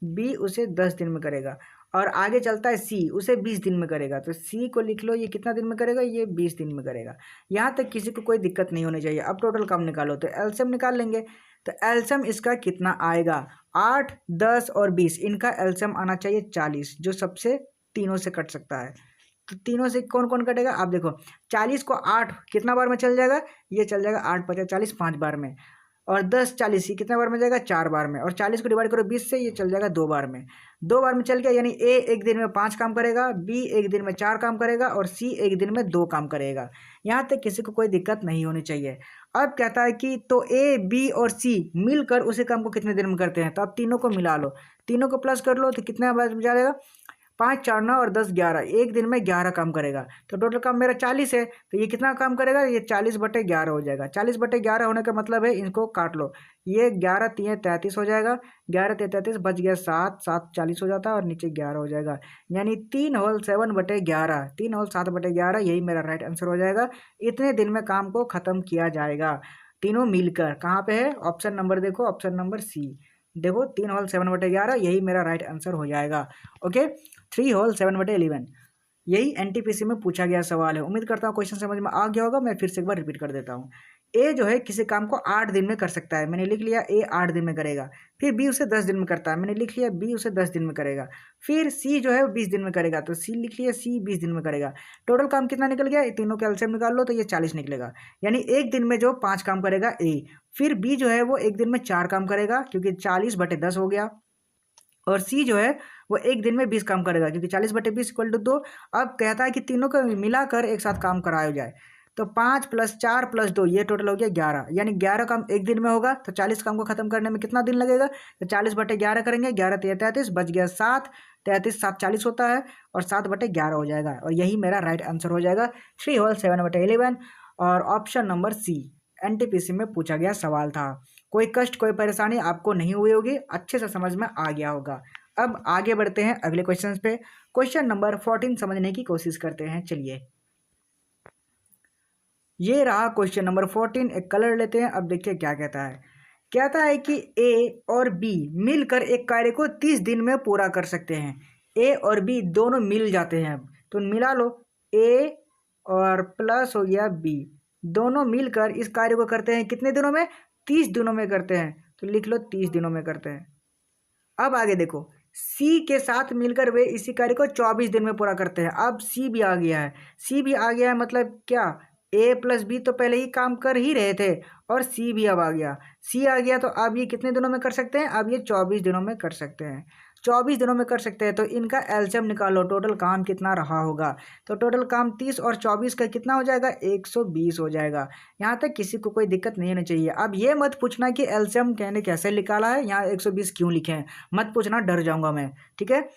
बी उसे 10 दिन में करेगा। और आगे चलता है सी, उसे 20 दिन में करेगा, तो सी को लिख लो, ये कितना दिन में करेगा? ये 20 दिन में करेगा। यहाँ तक किसी को कोई दिक्कत नहीं होनी चाहिए। अब टोटल काम निकालो, तो एलसीएम निकाल लेंगे। तो एलसीएम इसका कितना आएगा? 8, 10 और 20, इनका एलसीएम आना चाहिए 40, जो सबसे तीनों से कट सकता है। तो तीनों से कौन कौन कटेगा? आप देखो, 40 को 8 कितना बार में चल जाएगा? ये चल जाएगा 8 × 50 = 40, 5 बार में। और 10 40 ये कितना बार में जाएगा? 4 बार में। और 40 को डिवाइड करो 20 से, ये चल जाएगा 2 बार में। 2 बार में चल गया, यानी ए एक दिन में 5 काम करेगा, बी एक दिन में 4 काम करेगा और सी एक दिन में 2 काम करेगा। यहाँ तक किसी को कोई दिक्कत नहीं होनी चाहिए। अब कहता है कि तो ए, बी और सी मिलकर उसी काम को कितने दिन में करते हैं? तो आप तीनों को मिला लो, तीनों को प्लस कर लो, तो कितना बार जाएगा? 5 4 9 और 10 11, एक दिन में 11 काम करेगा। तो टोटल काम मेरा 40 है, तो ये कितना काम करेगा? ये 40/11 हो जाएगा। 40/11 होने का मतलब है, इनको काट लो, ये 11 × 3 = 33 हो जाएगा। 11 × 3 = 33, बच गया 7, 7 40 हो जाता है और नीचे 11 हो जाएगा। यानी 3 होल 7/11, 3 होल 7/11, यही मेरा राइट आंसर हो जाएगा। इतने दिन में काम को खत्म किया जाएगा, तीनों मिलकर। कहाँ पे है? ऑप्शन नंबर देखो, ऑप्शन नंबर सी देखो, 3 होल 7/11, यही मेरा राइट आंसर हो जाएगा। ओके, 3 होल 7/11, यही एनटीपीसी में पूछा गया सवाल है। उम्मीद करता हूँ क्वेश्चन समझ में आ गया होगा। मैं फिर से एक बार रिपीट कर देता हूँ। ए जो है किसी काम को 8 दिन में कर सकता है, मैंने लिख लिया, ए 8 दिन में करेगा। फिर बी उसे 10 दिन में करता है, मैंने लिख लिया, बी उसे 10 दिन में करेगा। फिर सी जो है वो 20 दिन में करेगा, तो सी लिख लिया, सी 20 दिन में करेगा। टोटल काम कितना निकल गया? तीनों का एलसीएम निकाल लो, तो ये 40 निकलेगा। यानी एक दिन में जो 5 काम करेगा ए। फिर बी जो है वो एक दिन में 4 काम करेगा, क्योंकि 40/10 हो गया। और सी जो है वो एक दिन में 20 काम करेगा, क्योंकि 40/20 = 2। अब कहता है कि तीनों को मिलाकर एक साथ काम कराया जाए, तो 5 + 4 + 2, ये टोटल हो गया 11। यानी 11 काम एक दिन में होगा, तो 40 काम को खत्म करने में कितना दिन लगेगा? तो 40/11 करेंगे, 11 × 3 = 33, बच गया 7, 33 7 40 होता है और 7/11 हो जाएगा। और यही मेरा राइट आंसर हो जाएगा, 3 होल 7/11। और ऑप्शन नंबर सी एनटीपीसी में पूछा गया सवाल था। कोई कष्ट, कोई परेशानी आपको नहीं हुई होगी, अच्छे से समझ में आ गया होगा। अब आगे बढ़ते हैं अगले क्वेश्चन पे। क्वेश्चन नंबर 14 समझने की कोशिश करते हैं। चलिए, ये रहा क्वेश्चन नंबर 14। एक कलर लेते हैं। अब देखिए क्या कहता है। कहता है कि ए और बी मिलकर एक कार्य को 30 दिन में पूरा कर सकते हैं। ए और बी दोनों मिल जाते हैं, तो मिला लो, ए और प्लस हो गया बी, दोनों मिलकर इस कार्य को करते हैं कितने दिनों में? 30 दिनों में करते हैं, तो लिख लो 30 दिनों में करते हैं। अब आगे देखो, सी के साथ मिलकर वे इसी कार्य को 24 दिन में पूरा करते हैं। अब सी भी आ गया है, सी भी आ गया है, मतलब क्या? ए प्लस बी तो पहले ही काम कर ही रहे थे और सी भी अब आ गया। सी आ गया तो अब ये कितने दिनों में कर सकते हैं? अब ये 24 दिनों में कर सकते हैं। 24 दिनों में कर सकते हैं, तो इनका एलसीएम निकालो, टोटल काम कितना रहा होगा? तो टोटल काम 30 और 24 का कितना हो जाएगा? 120 हो जाएगा। यहाँ तक किसी को कोई दिक्कत नहीं होनी चाहिए। अब ये मत पूछना कि एलसीएम कहने कैसे निकाला है, यहाँ 120 क्यों लिखे हैं, मत पूछना, डर जाऊँगा मैं, ठीक है।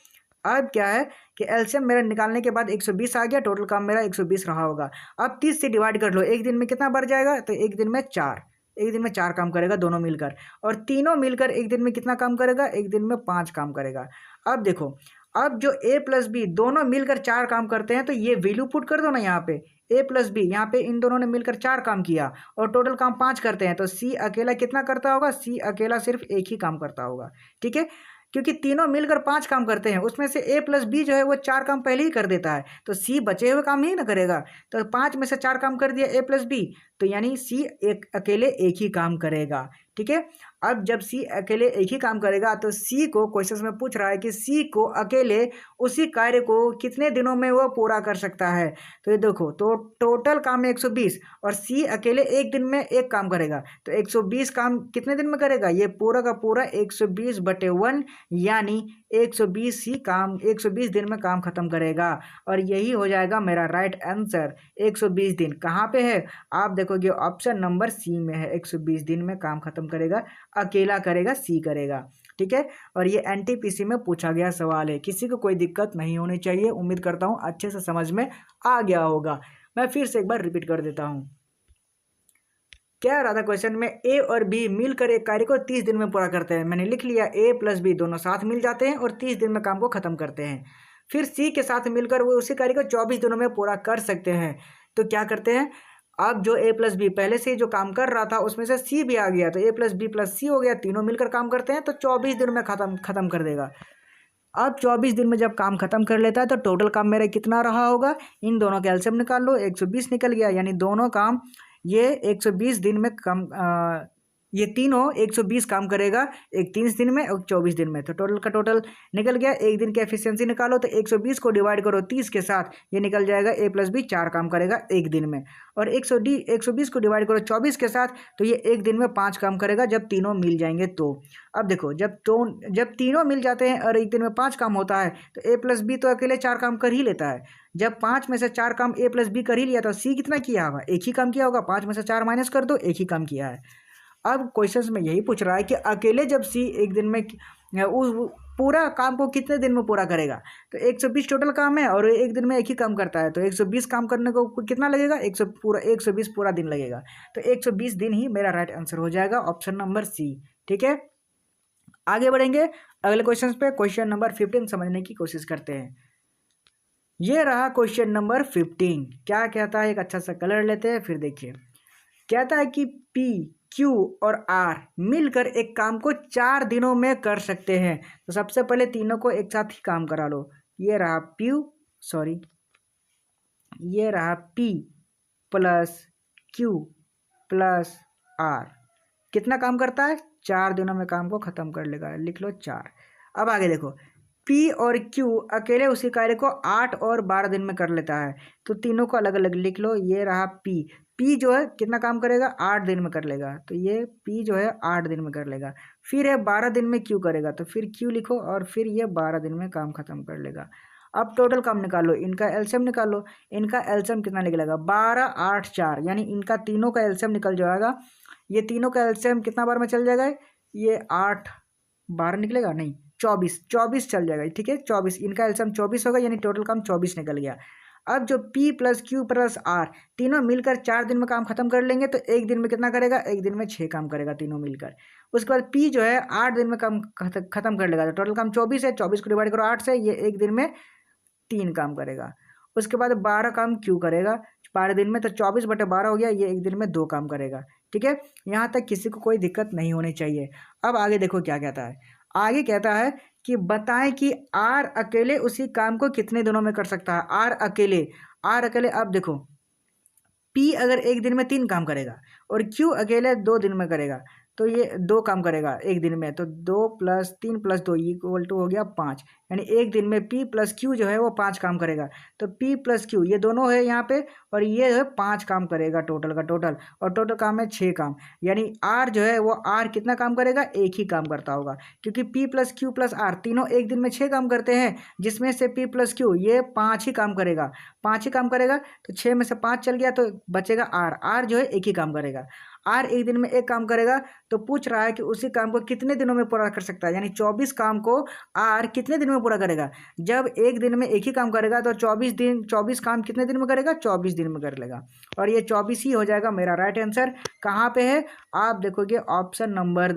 अब क्या है कि एलसीएम मेरा निकालने के बाद 120 आ गया, टोटल काम मेरा 120 रहा होगा। अब 30 से डिवाइड कर लो, एक दिन में कितना बढ़ जाएगा? तो एक दिन में 4, एक दिन में 4 काम करेगा दोनों मिलकर। और तीनों मिलकर एक दिन में कितना काम करेगा? एक दिन में 5 काम करेगा। अब देखो, अब जो ए प्लस बी दोनों मिलकर 4 काम करते हैं, तो ये वैल्यू पुट कर दो ना यहाँ पे, ए प्लस बी, यहाँ पे इन दोनों ने मिलकर 4 काम किया और टोटल काम 5 करते हैं, तो सी अकेला कितना करता होगा? सी अकेला सिर्फ एक ही काम करता होगा, ठीक है, क्योंकि तीनों मिलकर 5 काम करते हैं, उसमें से ए प्लस बी जो है वो 4 काम पहले ही कर देता है, तो सी बचे हुए काम ही ना करेगा। तो 5 में से 4 काम कर दिया ए प्लस बी, तो यानी सी एक अकेले एक ही काम करेगा, ठीक है। अब जब सी अकेले एक ही काम करेगा तो सी को क्वेश्चन में पूछ रहा है कि सी को अकेले उसी कार्य को कितने दिनों में वो पूरा कर सकता है। तो ये देखो, तो टोटल काम है 120 और सी अकेले एक दिन में एक काम करेगा, तो 120 काम कितने दिन में करेगा, ये पूरा का पूरा 120/1 यानी 120 ही काम 120 दिन में काम खत्म करेगा। और यही हो जाएगा मेरा राइट आंसर। 120 दिन कहाँ पे है, आप देखोगे ऑप्शन नंबर सी में है। 120 दिन में काम खत्म करेगा, अकेला करेगा, सी करेगा, ठीक है। और ये एनटीपीसी में पूछा गया सवाल है, किसी को कोई दिक्कत नहीं होनी चाहिए। उम्मीद करता हूँ अच्छे से समझ में आ गया होगा। मैं फिर से एक बार रिपीट कर देता हूँ। क्या रहा था क्वेश्चन में, ए और बी मिलकर एक कार्य को 30 दिन में पूरा करते हैं। मैंने लिख लिया ए प्लस बी दोनों साथ मिल जाते हैं और 30 दिन में काम को खत्म करते हैं। फिर सी के साथ मिलकर वो उसी कार्य को 24 दिनों में पूरा कर सकते हैं। तो क्या करते हैं, अब जो ए प्लस बी पहले से जो काम कर रहा था उसमें से सी भी आ गया, तो ए प्लस बी प्लस सी हो गया, तीनों मिलकर काम करते हैं तो 24 दिन में खत्म कर देगा। अब 24 दिन में जब काम खत्म कर लेता है तो टोटल काम मेरा कितना रहा होगा, इन दोनों का एलसीएम निकाल लो, 120 निकल गया। यानी दोनों काम ये 120 दिन में ये तीनों 120 काम करेगा, एक 30 दिन में और 24 दिन में, तो टोटल का टोटल निकल गया। एक दिन की एफिशिएंसी निकालो तो 120 को डिवाइड करो 30 के साथ, ये निकल जाएगा ए प्लस बी 4 काम करेगा एक दिन में। और 120 को डिवाइड करो 24 के साथ, तो ये एक दिन में 5 काम करेगा जब तीनों मिल जाएंगे। तो अब देखो, जब तीनों मिल जाते हैं और एक दिन में 5 काम होता है तो ए प्लस बी तो अकेले 4 काम कर ही लेता है। जब 5 में से 4 काम ए प्लस बी कर ही लिया तो सी कितना किया होगा, एक ही काम किया होगा। 5 में से 4 माइनस कर दो, एक ही काम किया है। अब क्वेश्चन में यही पूछ रहा है कि अकेले जब सी एक दिन में उस पूरा काम को कितने दिन में पूरा करेगा। तो 120 टोटल काम है और एक दिन में एक ही काम करता है, तो 120 काम करने को कितना लगेगा, 120 पूरा दिन लगेगा। तो 120 दिन ही मेरा राइट आंसर हो जाएगा, ऑप्शन नंबर सी, ठीक है। आगे बढ़ेंगे अगले क्वेश्चन पे। क्वेश्चन नंबर 15 समझने की कोशिश करते हैं। ये रहा क्वेश्चन नंबर 15। क्या कहता है, एक अच्छा सा कलर लेते हैं, फिर देखिए। कहता है कि पी, क्यू और आर मिलकर एक काम को 4 दिनों में कर सकते हैं। तो सबसे पहले तीनों को एक साथ ही काम करा लो। ये रहा P plus Q plus R, कितना काम करता है, 4 दिनों में काम को खत्म कर लेगा, लिख लो 4। अब आगे देखो, पी और क्यू अकेले उसी कार्य को 8 और 12 दिन में कर लेता है, तो तीनों को अलग अलग लिख लो। ये रहा पी जो है कितना काम करेगा, 8 दिन में कर लेगा, तो ये पी जो है 8 दिन में कर लेगा। फिर है 12 दिन में क्यू करेगा, तो फिर क्यू लिखो और फिर ये 12 दिन में काम खत्म कर लेगा। अब टोटल काम निकालो, इनका एलसीएम निकालो। इनका एलसीएम कितना निकलेगा, 12 8 4, यानी इनका तीनों का एलसीएम निकल जाएगा। ये तीनों का एलसीएम कितना बार में चल जाएगा, ये 8 12 निकलेगा, नहीं 24 चल जाएगा, ठीक है। 24 इनका एलसीएम 24 होगा, यानी टोटल काम 24 निकल गया। अब जो P plus Q plus R तीनों मिलकर 4 दिन में काम खत्म कर लेंगे, तो एक दिन में कितना करेगा, एक दिन में 6 काम करेगा तीनों मिलकर। उसके बाद P जो है 8 दिन में काम खत्म कर लेगा, तो टोटल काम 24 है, 24 को डिवाइड करो 8 से, ये एक दिन में 3 काम करेगा। उसके बाद 12 काम क्यू करेगा 12 दिन में, तो 24/12 हो गया, ये एक दिन में 2 काम करेगा, ठीक है। यहाँ तक किसी को कोई दिक्कत नहीं होनी चाहिए। अब आगे देखो क्या कहता है, आगे कहता है कि बताएं कि आर अकेले उसी काम को कितने दिनों में कर सकता है। आर अकेले अब देखो, पी अगर एक दिन में 3 काम करेगा और क्यू अकेले 2 दिन में करेगा, तो ये 2 काम करेगा एक दिन में, तो 2 + 3 + 2 = हो गया 5, यानी एक दिन में P प्लस क्यू जो है वो 5 काम करेगा। तो P प्लस क्यू ये दोनों है यहाँ पे, और ये है 5 काम करेगा टोटल का टोटल, और टोटल काम है 6 काम। यानी R जो है वो R कितना काम करेगा, एक ही काम करता होगा, क्योंकि P plus Q plus R तीनों एक दिन में 6 काम करते हैं, जिसमें से P प्लस क्यू ये 5 ही काम करेगा, 5 ही काम करेगा, तो 6 में से 5 चल गया, तो बचेगा R जो है एक ही काम करेगा। R एक दिन में एक काम करेगा, तो पूछ रहा है कि उसी काम को कितने दिनों में पूरा कर सकता है, यानी 24 काम को R कितने दिन में पूरा करेगा। जब एक दिन में एक ही काम करेगा तो 24 काम कितने दिन में करेगा, 24 दिन में कर लेगा, और ये 24 ही हो जाएगा मेरा राइट आंसर। कहाँ पे है, आप देखोगे ऑप्शन नंबर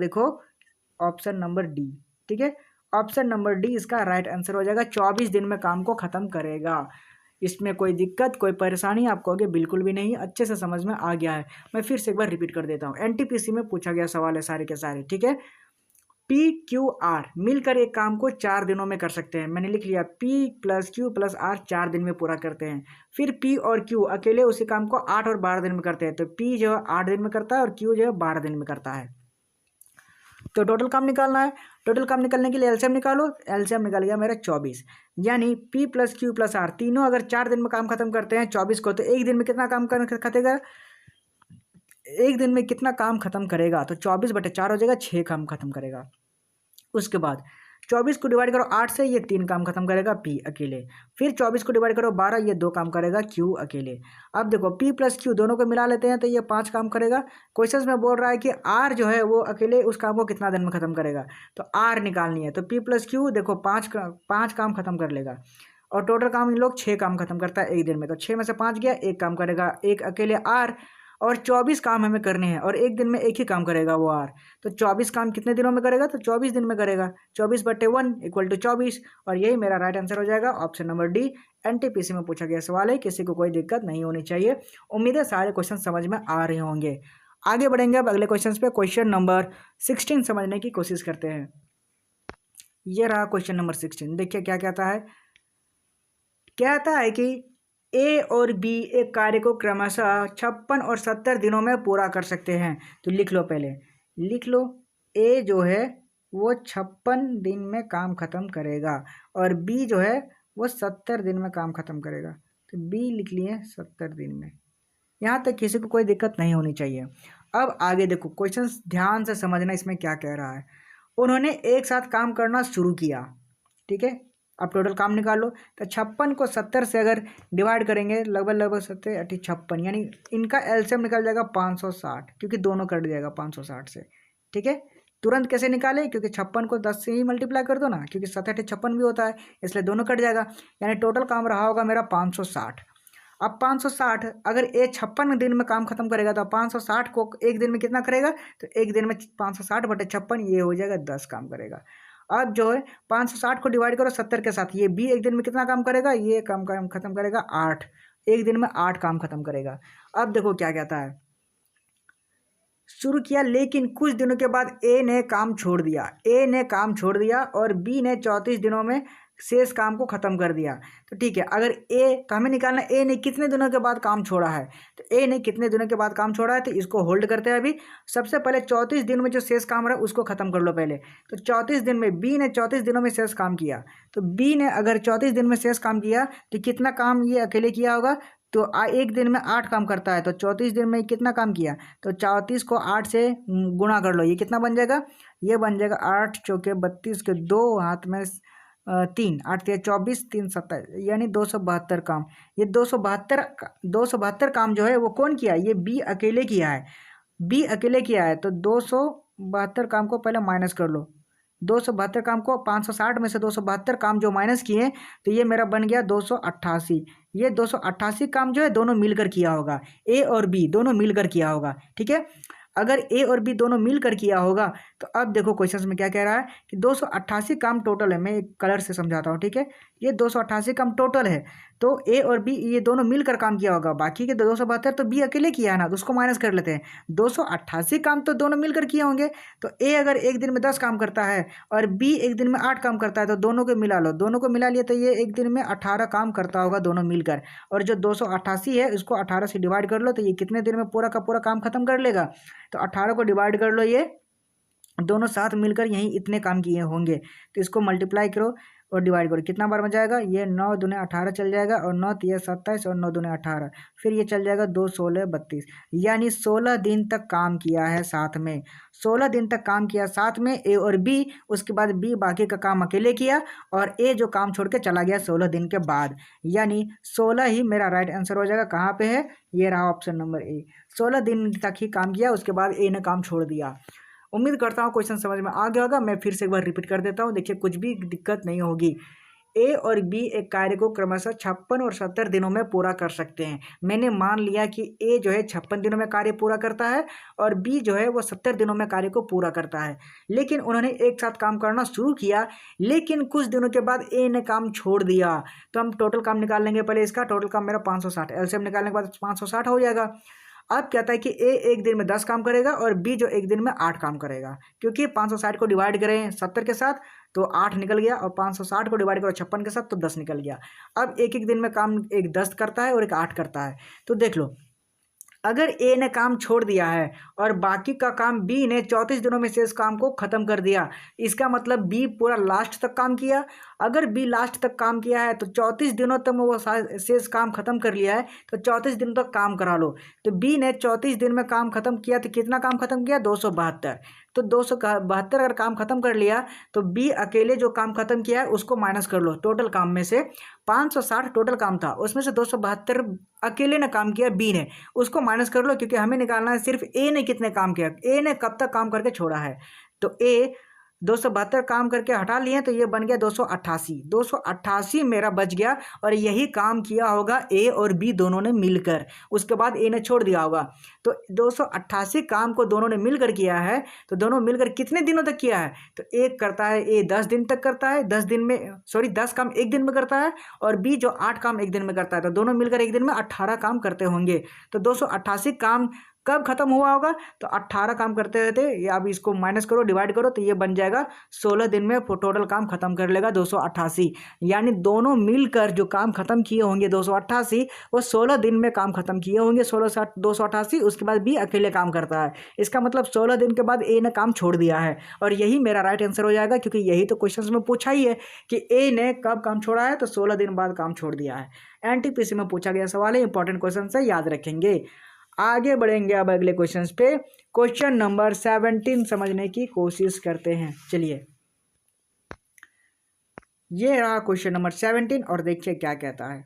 डी, ठीक है। ऑप्शन नंबर डी इसका राइट आंसर हो जाएगा, 24 दिन में काम को खत्म करेगा। इसमें कोई दिक्कत कोई परेशानी आप कहोगे बिल्कुल भी नहीं, अच्छे से समझ में आ गया है। मैं फिर से एक बार रिपीट कर देता हूँ, एनटीपीसी में पूछा गया सवाल है सारे के सारे, ठीक है। पी क्यू आर मिलकर एक काम को 4 दिनों में कर सकते हैं। मैंने लिख लिया P plus Q plus R 4 दिन में पूरा करते हैं। फिर P और Q अकेले उसी काम को 8 और 12 दिन में करते हैं, तो P जो है 8 दिन में करता है और Q जो है 12 दिन में करता है। तो टोटल काम निकालना है। टोटल काम निकालने के लिए एलसीएम निकालो। एलसीएम निकल गया मेरा 24, यानी P + Q + R तीनों अगर 4 दिन में काम खत्म करते हैं 24 को, तो एक दिन में कितना काम खतेगा, एक दिन में कितना काम खत्म करेगा, तो 24/4 हो जाएगा, 6 काम खत्म करेगा। उसके बाद 24 को डिवाइड करो 8 से, ये 3 काम खत्म करेगा P अकेले। फिर 24 को डिवाइड करो 12, ये 2 काम करेगा Q अकेले। अब देखो P + Q दोनों को मिला लेते हैं तो ये 5 काम करेगा। क्वेश्चन में बोल रहा है कि R जो है वो अकेले उस काम को कितना दिन में खत्म करेगा, तो R निकालनी है। तो P + Q देखो 5 काम खत्म कर लेगा, और टोटल काम इन लोग 6 काम खत्म करता है एक दिन में। तो 6 में से 5 गया, 1 काम करेगा, एक अकेले R। और 24 काम हमें करने हैं और एक दिन में एक ही काम करेगा वो R। तो 24 काम कितने दिनों में करेगा, तो 24 दिन में करेगा। 24/1 = 24, और यही मेरा राइट आंसर हो जाएगा, ऑप्शन नंबर डी। एनटीपीसी में पूछा गया सवाल है, किसी को कोई दिक्कत नहीं होनी चाहिए। उम्मीद है सारे क्वेश्चन समझ में आ रहे होंगे। आगे बढ़ेंगे अब अगले क्वेश्चन पे। क्वेश्चन नंबर 16 समझने की कोशिश करते हैं। ये रहा क्वेश्चन नंबर 16। देखिए क्या कहता है। कहता है कि ए और बी एक कार्य को क्रमशः 56 और 70 दिनों में पूरा कर सकते हैं। तो लिख लो, पहले लिख लो, ए जो है वो 56 दिन में काम खत्म करेगा और बी जो है वो 70 दिन में काम खत्म करेगा। तो बी लिख लिए 70 दिन में। यहाँ तक किसी को कोई दिक्कत नहीं होनी चाहिए। अब आगे देखो, क्वेश्चन ध्यान से समझना इसमें क्या कह रहा है। उन्होंने एक साथ काम करना शुरू किया, ठीक है। अब टोटल काम निकाल लो। तो 56 को 70 से अगर डिवाइड करेंगे, लगभग 70 80 56, यानी इनका एलसीएम निकल जाएगा 560, क्योंकि दोनों कट जाएगा 560 से, ठीक है। तुरंत कैसे निकाले, क्योंकि 56 को 10 से ही मल्टीप्लाई कर दो ना, क्योंकि 7 8 56 भी होता है, इसलिए दोनों कट जाएगा। यानी टोटल काम रहा होगा मेरा 560। अब 560 अगर ए 56 दिन में काम खत्म करेगा, तो 560 को एक दिन में कितना करेगा, तो एक दिन में 560/56, ये हो जाएगा 10 काम करेगा। अब जो है 560 को डिवाइड करो 70 के साथ, ये बी एक दिन में कितना काम करेगा, ये काम खत्म करेगा 8, एक दिन में 8 काम खत्म करेगा। अब देखो क्या कहता है, शुरू किया लेकिन कुछ दिनों के बाद ए ने काम छोड़ दिया। ए ने काम छोड़ दिया और बी ने 34 दिनों में शेष काम को खत्म कर दिया। तो ठीक है, अगर ए, तो हमें निकालना ए ने कितने दिनों के बाद काम छोड़ा है। तो ए ने कितने दिनों के बाद काम छोड़ा है, तो इसको होल्ड करते हैं अभी। सबसे पहले 34 दिन में जो शेष काम रहा है उसको खत्म कर लो पहले। तो 34 दिन में बी ने 34 दिनों में शेष काम किया। तो बी ने अगर 34 दिन में शेष काम किया तो कितना काम ये अकेले किया होगा, तो एक दिन में 8 काम करता है, तो 34 दिन में कितना काम किया, तो 34 को 8 से गुणा कर लो, ये कितना बन जाएगा, ये बन जाएगा 8 चौके 32 के 2 हाथ में 3, 8 3 24 3 27, यानी 272 काम। ये 272 काम जो है वो कौन किया, ये बी अकेले किया है। बी अकेले किया है, तो 272 काम को पहले माइनस कर लो। 272 काम को 560 में से 272 काम जो माइनस किए, तो ये मेरा बन गया 288। ये 288 काम जो है दोनों मिलकर किया होगा, ए और बी दोनों मिलकर किया होगा, ठीक है। अगर ए और बी दोनों मिलकर किया होगा, तो अब देखो क्वेश्चन में क्या कह रहा है कि 288 काम टोटल है। मैं एक कलर से समझाता हूँ, ठीक है। ये 288 काम टोटल है, तो ए और बी ये दोनों मिलकर काम किया होगा। बाकी के 272 तो बी अकेले किया है ना, तो उसको माइनस कर लेते हैं। 288 काम तो दोनों मिलकर किए होंगे। तो ए अगर एक दिन में 10 काम करता है और बी एक दिन में 8 काम करता है, तो दोनों को मिला लो। दोनों को मिला लिए तो ये एक दिन में 18 काम करता होगा दोनों मिलकर। और जो 288 है उसको 18 से डिवाइड कर लो, तो ये कितने दिन में पूरा का पूरा काम खत्म कर लेगा। तो 18 को डिवाइड कर लो, ये दोनों साथ मिलकर यहीं इतने काम किए होंगे। तो इसको मल्टीप्लाई करो और डिवाइड करो, कितना बार में जाएगा, ये 9 दूने 18 चल जाएगा, और 9 तिया 27 और 9 दूने 18, फिर ये चल जाएगा 2 16 32, यानी 16 दिन तक काम किया है साथ में। 16 दिन तक काम किया साथ में ए और बी। उसके बाद बी बाकी का काम अकेले किया और ए जो काम छोड़ के चला गया 16 दिन के बाद, यानी 16 ही मेरा राइट आंसर हो जाएगा। कहाँ पे है, ये रहा ऑप्शन नंबर ए। 16 दिन तक ही काम किया, उसके बाद ए ने काम छोड़ दिया। उम्मीद करता हूँ क्वेश्चन समझ में आ गया होगा। मैं फिर से एक बार रिपीट कर देता हूँ, देखिए कुछ भी दिक्कत नहीं होगी। ए और बी एक कार्य को क्रमशः 56 और 70 दिनों में पूरा कर सकते हैं। मैंने मान लिया कि ए जो है 56 दिनों में कार्य पूरा करता है और बी जो है वो 70 दिनों में कार्य को पूरा करता है। लेकिन उन्होंने एक साथ काम करना शुरू किया, लेकिन कुछ दिनों के बाद ए ने काम छोड़ दिया। तो हम टोटल काम निकाल लेंगे पहले। इसका टोटल काम मेरा 560, एलसीएम निकालने के बाद 560 हो जाएगा। अब कहता है कि ए एक दिन में 10 काम करेगा और बी जो एक दिन में 8 काम करेगा, क्योंकि 560 को डिवाइड करें 70 के साथ तो 8 निकल गया, और 560 को डिवाइड करो 56 के साथ तो 10 निकल गया। अब एक एक दिन में काम एक 10 करता है और एक 8 करता है। तो देख लो, अगर ए ने काम छोड़ दिया है और बाकी का काम बी ने 34 दिनों में शेष काम को खत्म कर दिया, इसका मतलब बी पूरा लास्ट तक काम किया। अगर बी लास्ट तक काम किया है तो 34 दिनों तक वो शेष काम खत्म कर लिया है, तो 34 दिन तक काम करा लो। तो बी ने 34 दिन में काम खत्म किया, तो कितना काम खत्म किया? 272। तो 272 अगर काम खत्म कर लिया तो बी अकेले जो काम खत्म किया है उसको माइनस कर लो। टोटल काम में से 560 टोटल काम था, उसमें से 272 अकेले ने काम किया बी ने, उसको माइनस कर लो, क्योंकि हमें निकालना है सिर्फ ए ने कितने काम किया, ए ने कब तक काम करके छोड़ा है। तो ए 272 काम करके हटा लिए, तो ये बन गया 288। 288 मेरा बच गया, और यही काम किया होगा ए और बी दोनों ने मिलकर, उसके बाद ए ने छोड़ दिया होगा। तो 288 काम को दोनों ने मिलकर किया है, तो दोनों मिलकर कितने दिनों तक किया है? तो एक करता है ए 10 दिन तक करता है, 10 दिन में 10 काम एक दिन में करता है, और बी जो 8 काम एक दिन में करता है, तो दोनों मिलकर एक दिन में 18 काम करते होंगे। तो 288 काम कब खत्म हुआ होगा? तो 18 काम करते रहते, या अब इसको माइनस करो, डिवाइड करो, तो ये बन जाएगा 16 दिन में टोटल काम खत्म कर लेगा 288। यानी दोनों मिलकर जो काम खत्म किए होंगे 288, वो 16 दिन में काम खत्म किए होंगे 288। उसके बाद बी अकेले काम करता है, इसका मतलब 16 दिन के बाद ए ने काम छोड़ दिया है, और यही मेरा राइट आंसर हो जाएगा, क्योंकि यही तो क्वेश्चन में पूछा ही है कि ए ने कब काम छोड़ा है, तो 16 दिन बाद काम छोड़ दिया है। एनटीपीसी में पूछा गया सवाल है, इंपॉर्टेंट क्वेश्चन है, याद रखेंगे। आगे बढ़ेंगे अब अगले क्वेश्चन पे। क्वेश्चन नंबर 17 समझने की कोशिश करते हैं। चलिए, ये रहा क्वेश्चन नंबर 17, और देखिए क्या कहता है।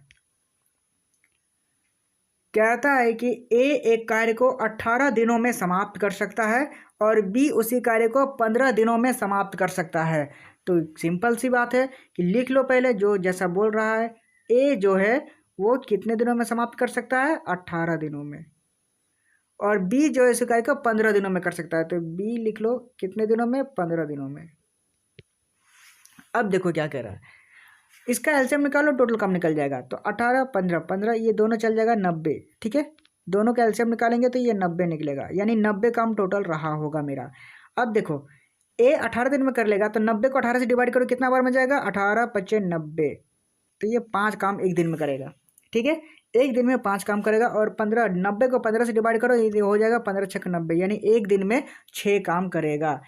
कहता है कि ए एक कार्य को 18 दिनों में समाप्त कर सकता है, और बी उसी कार्य को 15 दिनों में समाप्त कर सकता है। तो सिंपल सी बात है कि लिख लो पहले, जो जैसा बोल रहा है, ए जो है वो कितने दिनों में समाप्त कर सकता है? 18 दिनों में। और बी जो है इस कार्य को 15 दिनों में कर सकता है, तो बी लिख लो कितने दिनों में? 15 दिनों में। अब देखो क्या कह रहा है, इसका एलसीएम निकालो, टोटल काम निकल जाएगा। तो 18 15 15, ये दोनों चल जाएगा 90। ठीक है, दोनों का एलसीएम निकालेंगे तो ये 90 निकलेगा, यानी 90 काम टोटल रहा होगा मेरा। अब देखो, ए 18 दिन में कर लेगा, तो 90 को 18 से डिवाइड करो, कितना बार में जाएगा? 18 5 90, तो ये 5 काम एक दिन में करेगा। ठीक है, एक दिन में 5 काम करेगा, और 90 को 15 से डिवाइड करो, ये हो जाएगा 15 6 90, यानी एक दिन में 6 काम करेगा।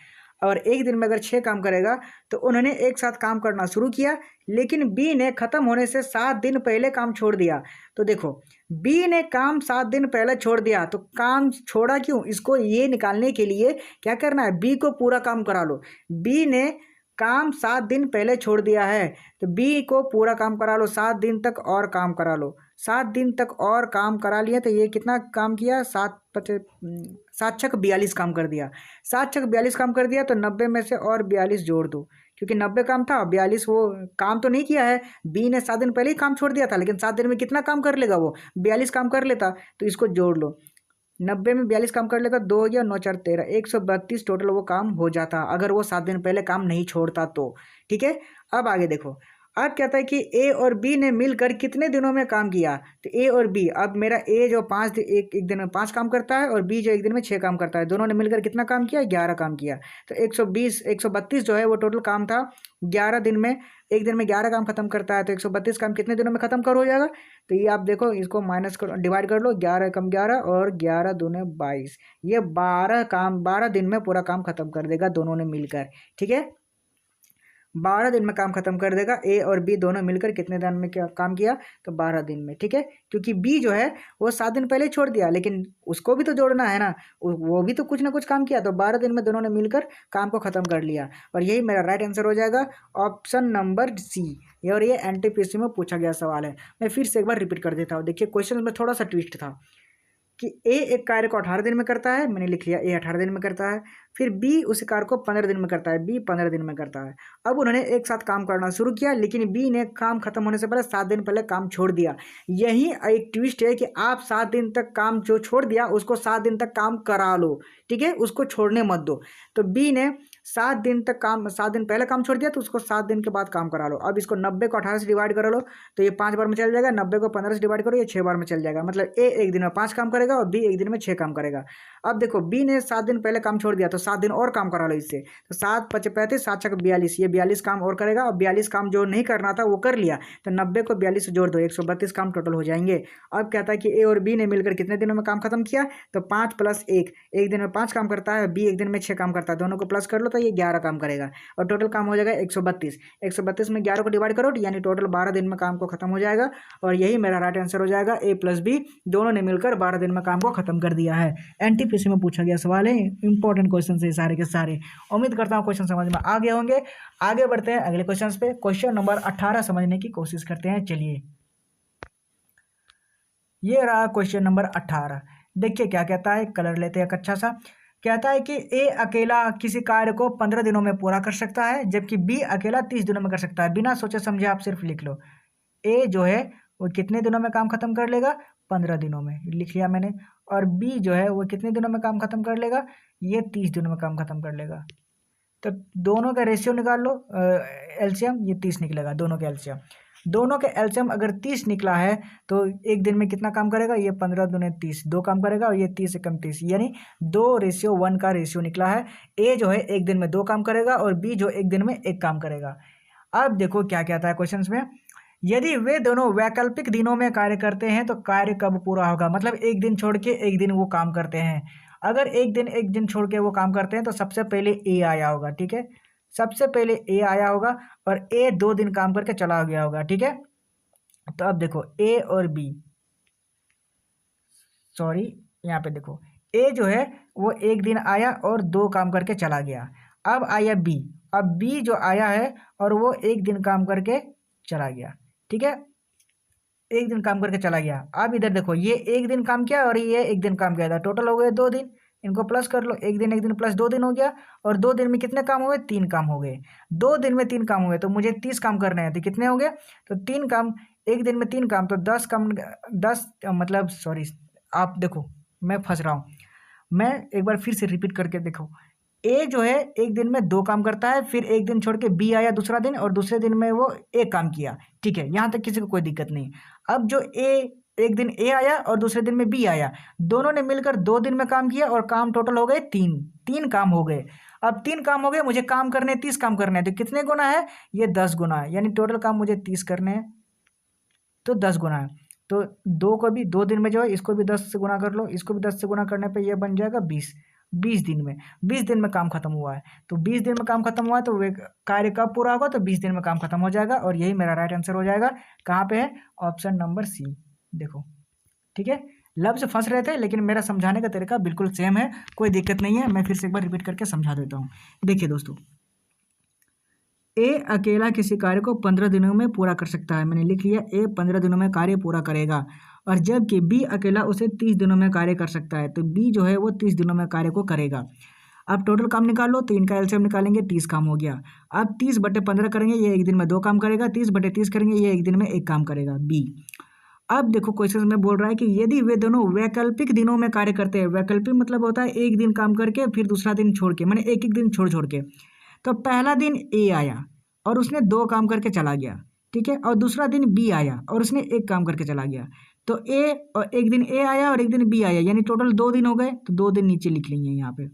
और एक दिन में अगर 6 काम करेगा, तो उन्होंने एक साथ काम करना शुरू किया, लेकिन बी ने खत्म होने से 7 दिन पहले काम छोड़ दिया। तो देखो, बी ने काम 7 दिन पहले छोड़ दिया, तो काम छोड़ा क्यों? इसको ये निकालने के लिए क्या करना है? बी को पूरा काम करा लो। बी ने काम 7 दिन पहले छोड़ दिया है, तो बी को पूरा काम करा लो, 7 दिन तक और काम करा लो। 7 दिन तक और काम करा लिया, तो ये कितना काम किया? 7 6 42 काम कर दिया। 7 6 42 काम कर दिया, तो 90 में से और 42 जोड़ दो, क्योंकि 90 काम था, 42 वो काम तो नहीं किया है। बी ने 7 दिन पहले ही काम छोड़ दिया था, लेकिन 7 दिन में कितना काम कर लेगा? वो 42 काम कर लेता। तो इसको जोड़ लो, 90 में 42 काम कर लेता, 2 या 9 4 13, 132 टोटल वो काम हो जाता, अगर वो 7 दिन पहले काम नहीं छोड़ता तो। ठीक है, अब आगे देखो, अब कहता है कि ए और बी ने मिलकर कितने दिनों में काम किया? तो ए और बी, अब मेरा ए जो एक दिन में 5 काम करता है, और बी जो एक दिन में 6 काम करता है, दोनों ने मिलकर कितना काम किया? 11 काम किया। तो 132 जो है वो टोटल काम था 11 दिन में। एक दिन में 11 काम खत्म करता है, तो 132 काम कितने दिनों में खत्म कर हो जाएगा? तो ये आप देखो, इसको माइनस करो, डिवाइड कर लो, 11 कम 11 और 11 दूने 22, ये 12 दिन में पूरा काम खत्म कर देगा दोनों ने मिलकर। ठीक है, 12 दिन में काम खत्म कर देगा। ए और बी दोनों मिलकर कितने दिन में क्या काम किया? तो 12 दिन में। ठीक है, क्योंकि बी जो है वो 7 दिन पहले छोड़ दिया, लेकिन उसको भी तो जोड़ना है ना, वो भी तो कुछ ना कुछ काम किया, तो 12 दिन में दोनों ने मिलकर काम को खत्म कर लिया, और यही मेरा राइट आंसर हो जाएगा, ऑप्शन नंबर सी। और ये एनटीपीसी में पूछा गया सवाल है। मैं फिर से एक बार रिपीट कर देता हूँ। देखिए, क्वेश्चन में थोड़ा सा ट्विस्ट था कि ए एक कार्य को 18 दिन में करता है, मैंने लिख लिया ए 18 दिन में करता है। फिर बी उस कार्य को 15 दिन में करता है, बी 15 दिन में करता है। अब उन्होंने एक साथ काम करना शुरू किया, लेकिन बी ने काम खत्म होने से पहले 7 दिन पहले काम छोड़ दिया। यही एक ट्विस्ट है कि आप 7 दिन तक काम जो छोड़ दिया उसको 7 दिन तक काम करा लो। ठीक है, उसको छोड़ने मत दो। तो बी ने 7 दिन तक काम, 7 दिन पहले काम छोड़ दिया तो उसको 7 दिन के बाद काम करा लो। अब इसको 90 को 18 से डिवाइड कर लो तो ये 5 बार में चल जाएगा, 90 को 15 से डिवाइड करो ये 6 बार में चल जाएगा। मतलब ए एक दिन में 5 काम करेगा और बी एक दिन में 6 काम करेगा। अब देखो बी ने 7 दिन पहले काम छोड़ दिया तो 7 दिन और काम करा लो इससे, तो 7 × 5 = 35, 7 × 6 = 42, ये 42 काम और करेगा। और 42 काम जो नहीं करना था वो कर लिया, तो 90 को 42 से जोड़ दो, 132 काम टोटल हो जाएंगे। अब कहता है कि ए और बी ने मिलकर कितने दिनों में काम खत्म किया, तो 5 + 1, एक दिन में 5 काम करता है, बी एक दिन में 6 काम करता है, दोनों को प्लस कर लो तो ये 11 काम करेगा और टोटल काम हो जाएगा 132। 132 में 11 को डिवाइड करो यानी टोटल 12 दिन में काम को खत्म हो जाएगा। और यही मेरा राइट आंसर हो जाएगा, ए + बी दोनों ने मिलकर 12 दिन में काम को खत्म कर दिया है। एनटीपीसी में पूछा गया सवाल है, इंपॉर्टेंट क्वेश्चन है सारे के सारे। उम्मीद करता हूँ क्वेश्चन समझ में आ गए होंगे। आगे बढ़ते हैं अगले क्वेश्चन पे। क्वेश्चन नंबर 18 समझने की कोशिश करते हैं। चलिए ये रहा क्वेश्चन नंबर 18। देखिए क्या कहता है, कलर लेते हैं एक अच्छा सा। कहता है कि ए अकेला किसी कार्य को 15 दिनों में पूरा कर सकता है, जबकि बी अकेला 30 दिनों में कर सकता है। बिना सोचे समझे आप सिर्फ लिख लो, ए जो है वो कितने दिनों में काम खत्म कर लेगा, 15 दिनों में, लिख लिया मैंने। और बी जो है वो कितने दिनों में काम खत्म कर लेगा, ये 30 दिनों में काम खत्म कर लेगा। तो दोनों का रेशियो निकाल लो, एलसीएम, ये 30 निकलेगा दोनों के एलसीएम। दोनों के एलसीएम अगर 30 निकला है तो एक दिन में कितना काम करेगा, ये 15 दूने 30, 2 काम करेगा, और ये 30 से कम 30, यानी 2:1 का रेशियो निकला है। ए जो है एक दिन में 2 काम करेगा और बी जो एक दिन में 1 काम करेगा। अब देखो क्या कहता है क्वेश्चन में, यदि वे दोनों वैकल्पिक दिनों में कार्य करते हैं तो कार्य कब पूरा होगा। मतलब एक दिन छोड़ के एक दिन वो काम करते हैं। अगर एक दिन छोड़ के वो काम करते हैं तो सबसे पहले ए आया होगा, ठीक है, सबसे पहले ए आया होगा और ए 2 दिन काम करके चला गया होगा, ठीक है। तो अब देखो ए और बी, सॉरी यहाँ पे देखो ए जो है वो एक दिन आया और 2 काम करके चला गया। अब आया बी, अब बी जो आया है और वो एक दिन काम करके चला गया, ठीक है, एक दिन काम करके चला गया। अब इधर देखो ये एक दिन काम किया और ये एक दिन काम किया था, टोटल हो गए 2 दिन। इनको प्लस कर लो, एक दिन प्लस 2 दिन हो गया। और 2 दिन में कितने काम हो गए, 3 काम हो गए। 2 दिन में 3 काम हो गए तो मुझे 30 काम करने हैं, तो कितने हो गए, तो 3 काम, एक दिन में 3 काम, तो 10 काम, 10 मतलब सॉरी आप देखो मैं फंस रहा हूँ, मैं एक बार फिर से रिपीट करके देखो। ए जो है एक दिन में 2 काम करता है, फिर एक दिन छोड़ के बी आया दूसरा दिन और दूसरे दिन में वो 1 काम किया, ठीक है, यहाँ तक किसी को कोई दिक्कत नहीं। अब जो एक दिन ए आया और दूसरे दिन में बी आया, दोनों ने मिलकर 2 दिन में काम किया और काम टोटल हो गए 3 काम हो गए। अब 3 काम हो गए, मुझे काम करने 30 काम करने हैं, तो कितने गुना है, ये 10 गुना है, यानी टोटल काम मुझे 30 करने हैं तो 10 गुना है। तो 2 को भी 2 दिन में जो है इसको भी 10 से गुना कर लो, इसको भी 10 से गुना करने पे ये बन जाएगा 20। 20 दिन में, 20 दिन में काम खत्म हुआ है। तो 20 दिन में काम खत्म हुआ है तो वे कार्य कब पूरा होगा, तो 20 दिन में काम खत्म हो जाएगा। और यही मेरा राइट आंसर हो जाएगा। कहाँ पे है, ऑप्शन नंबर सी, देखो, ठीक है। लफ्ज फंस रहे थे लेकिन मेरा समझाने का तरीका बिल्कुल सेम है, कोई दिक्कत नहीं है। मैं फिर से एक बार रिपीट करके समझा देता हूँ। देखिए दोस्तों, ए अकेला किसी कार्य को 15 दिनों में पूरा कर सकता है, मैंने लिख लिया, ए 15 दिनों में कार्य पूरा करेगा। और जबकि बी अकेला उसे 30 दिनों में कार्य कर सकता है, तो बी जो है वो 30 दिनों में कार्य को करेगा। अब टोटल काम निकाल लो, तो इनका एलसीएम निकालेंगे, 30 काम हो गया। अब 30/15 करेंगे, ये एक दिन में 2 काम करेगा। 30/30 करेंगे, ये एक दिन में 1 काम करेगा, बी। अब देखो क्वेश्चन में बोल रहा है कि यदि वे दोनों वैकल्पिक दिनों में कार्य करते हैं, वैकल्पिक मतलब होता है एक दिन काम करके फिर दूसरा दिन छोड़ के, मैंने एक दिन छोड़ के। तो पहला दिन ए आया और उसने 2 काम करके चला गया, ठीक है, और दूसरा दिन बी आया और उसने 1 काम करके चला गया। तो ए और एक दिन ए आया और एक दिन बी आया, यानी टोटल 2 दिन हो गए, तो 2 दिन नीचे लिख लेंगे यहाँ पे।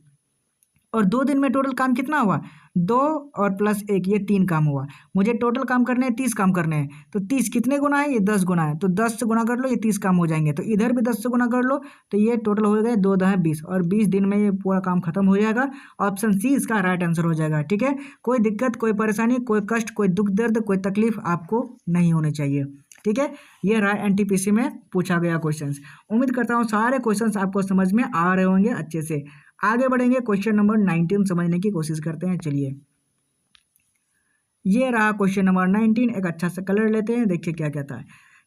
और 2 दिन में टोटल काम कितना हुआ, 2 और +1, ये 3 काम हुआ। मुझे टोटल काम करने हैं, 30 काम करने हैं, तो 30 कितने गुना है, ये 10 गुना है, तो 10 से गुना कर लो, ये 30 काम हो जाएंगे। तो इधर भी 10 से गुना कर लो, तो ये टोटल हो गए 2 × 20 और 20 दिन में ये पूरा काम खत्म हो जाएगा। ऑप्शन सी इसका राइट आंसर हो जाएगा, ठीक है। कोई दिक्कत, कोई परेशानी, कोई कष्ट, कोई दुख दर्द, कोई तकलीफ आपको नहीं होनी चाहिए, ठीक है। ये रहा एनटीपीसी में पूछा गया क्वेश्चंस। उम्मीद करता हूँ सारे क्वेश्चंस आपको समझ में आ रहे होंगे अच्छे से। आगे बढ़ेंगे, क्वेश्चन नंबर 19 समझने की कोशिश करते हैं। चलिए ये रहा क्वेश्चन नंबर 19, एक अच्छा सा कलर लेते हैं। देखिए क्या कहता है,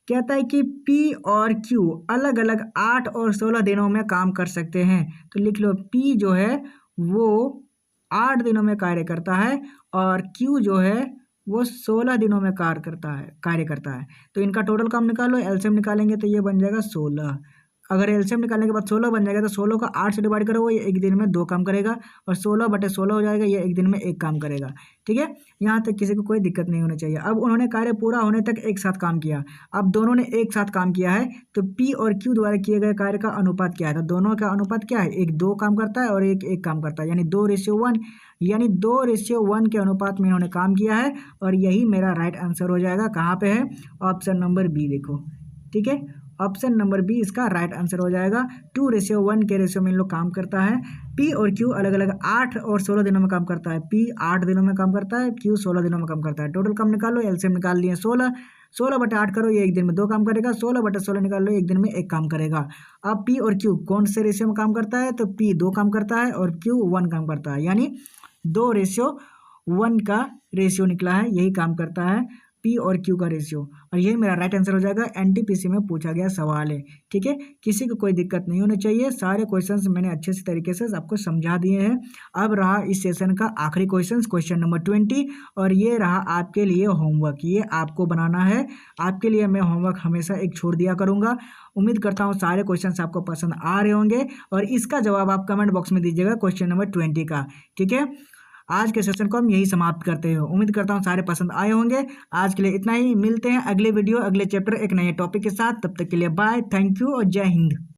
कहता है कि P और Q अलग अलग 8 और 16 दिनों में काम कर सकते हैं। तो लिख लो, P जो है वो 8 दिनों में कार्य करता है और Q जो है वो 16 दिनों में कार्य करता है। तो इनका टोटल काम निकालो, एलसीएम निकालेंगे तो ये बन जाएगा 16। अगर एलसीएम निकालने के बाद 16 बन जाएगा तो 16 को 8 से डिवाइड करो, ये एक दिन में 2 काम करेगा, और 16/16 हो जाएगा, ये एक दिन में 1 काम करेगा। ठीक है, यहाँ तक किसी को कोई दिक्कत नहीं होनी चाहिए। अब उन्होंने कार्य पूरा होने तक एक साथ काम किया। अब दोनों ने एक साथ काम किया है तो पी और क्यू द्वारा किए गए कार्य का अनुपात क्या है? तो दोनों का अनुपात क्या है? एक 2 काम करता है और एक 1 काम करता है, यानी 2:1, यानी 2:1 के अनुपात में इन्होंने काम किया है, और यही मेरा राइट आंसर हो जाएगा। कहाँ पे है? ऑप्शन नंबर बी देखो। ठीक है, ऑप्शन नंबर बी इसका राइट आंसर हो जाएगा। 2:1 के रेशियो में इन लोग काम करता है। पी और क्यू अलग अलग 8 और 16 दिनों में काम करता है। पी 8 दिनों में काम करता है, क्यू 16 दिनों में काम करता है। टोटल काम निकाल लो, एलसीएम निकाल लिए 16, 16/8 करो, ये एक दिन में 2 काम करेगा। 16/16 निकाल लो, एक दिन में 1 काम करेगा। अब पी और क्यू कौन से रेशियो में काम करता है? तो पी 2 काम करता है और क्यू 1 काम करता है, यानी 2:1 का रेशियो निकला है, यही काम करता है पी और क्यू का रेशियो, और यही मेरा राइट आंसर हो जाएगा। एनटीपीसी में पूछा गया सवाल है। ठीक है, किसी को कोई दिक्कत नहीं होनी चाहिए। सारे क्वेश्चंस मैंने अच्छे से तरीके से आपको समझा दिए हैं। अब रहा इस सेशन का आखिरी क्वेश्चन नंबर 20, और ये रहा आपके लिए होमवर्क। ये आपको बनाना है, आपके लिए मैं होमवर्क हमेशा एक छोड़ दिया करूँगा। उम्मीद करता हूँ सारे क्वेश्चन आपको पसंद आ रहे होंगे, और इसका जवाब आप कमेंट बॉक्स में दीजिएगा क्वेश्चन नंबर 20 का। ठीक है, आज के सेशन को हम यही समाप्त करते हैं। उम्मीद करता हूँ सारे पसंद आए होंगे। आज के लिए इतना ही, मिलते हैं अगले वीडियो अगले चैप्टर एक नए टॉपिक के साथ। तब तक के लिए बाय, थैंक यू और जय हिंद।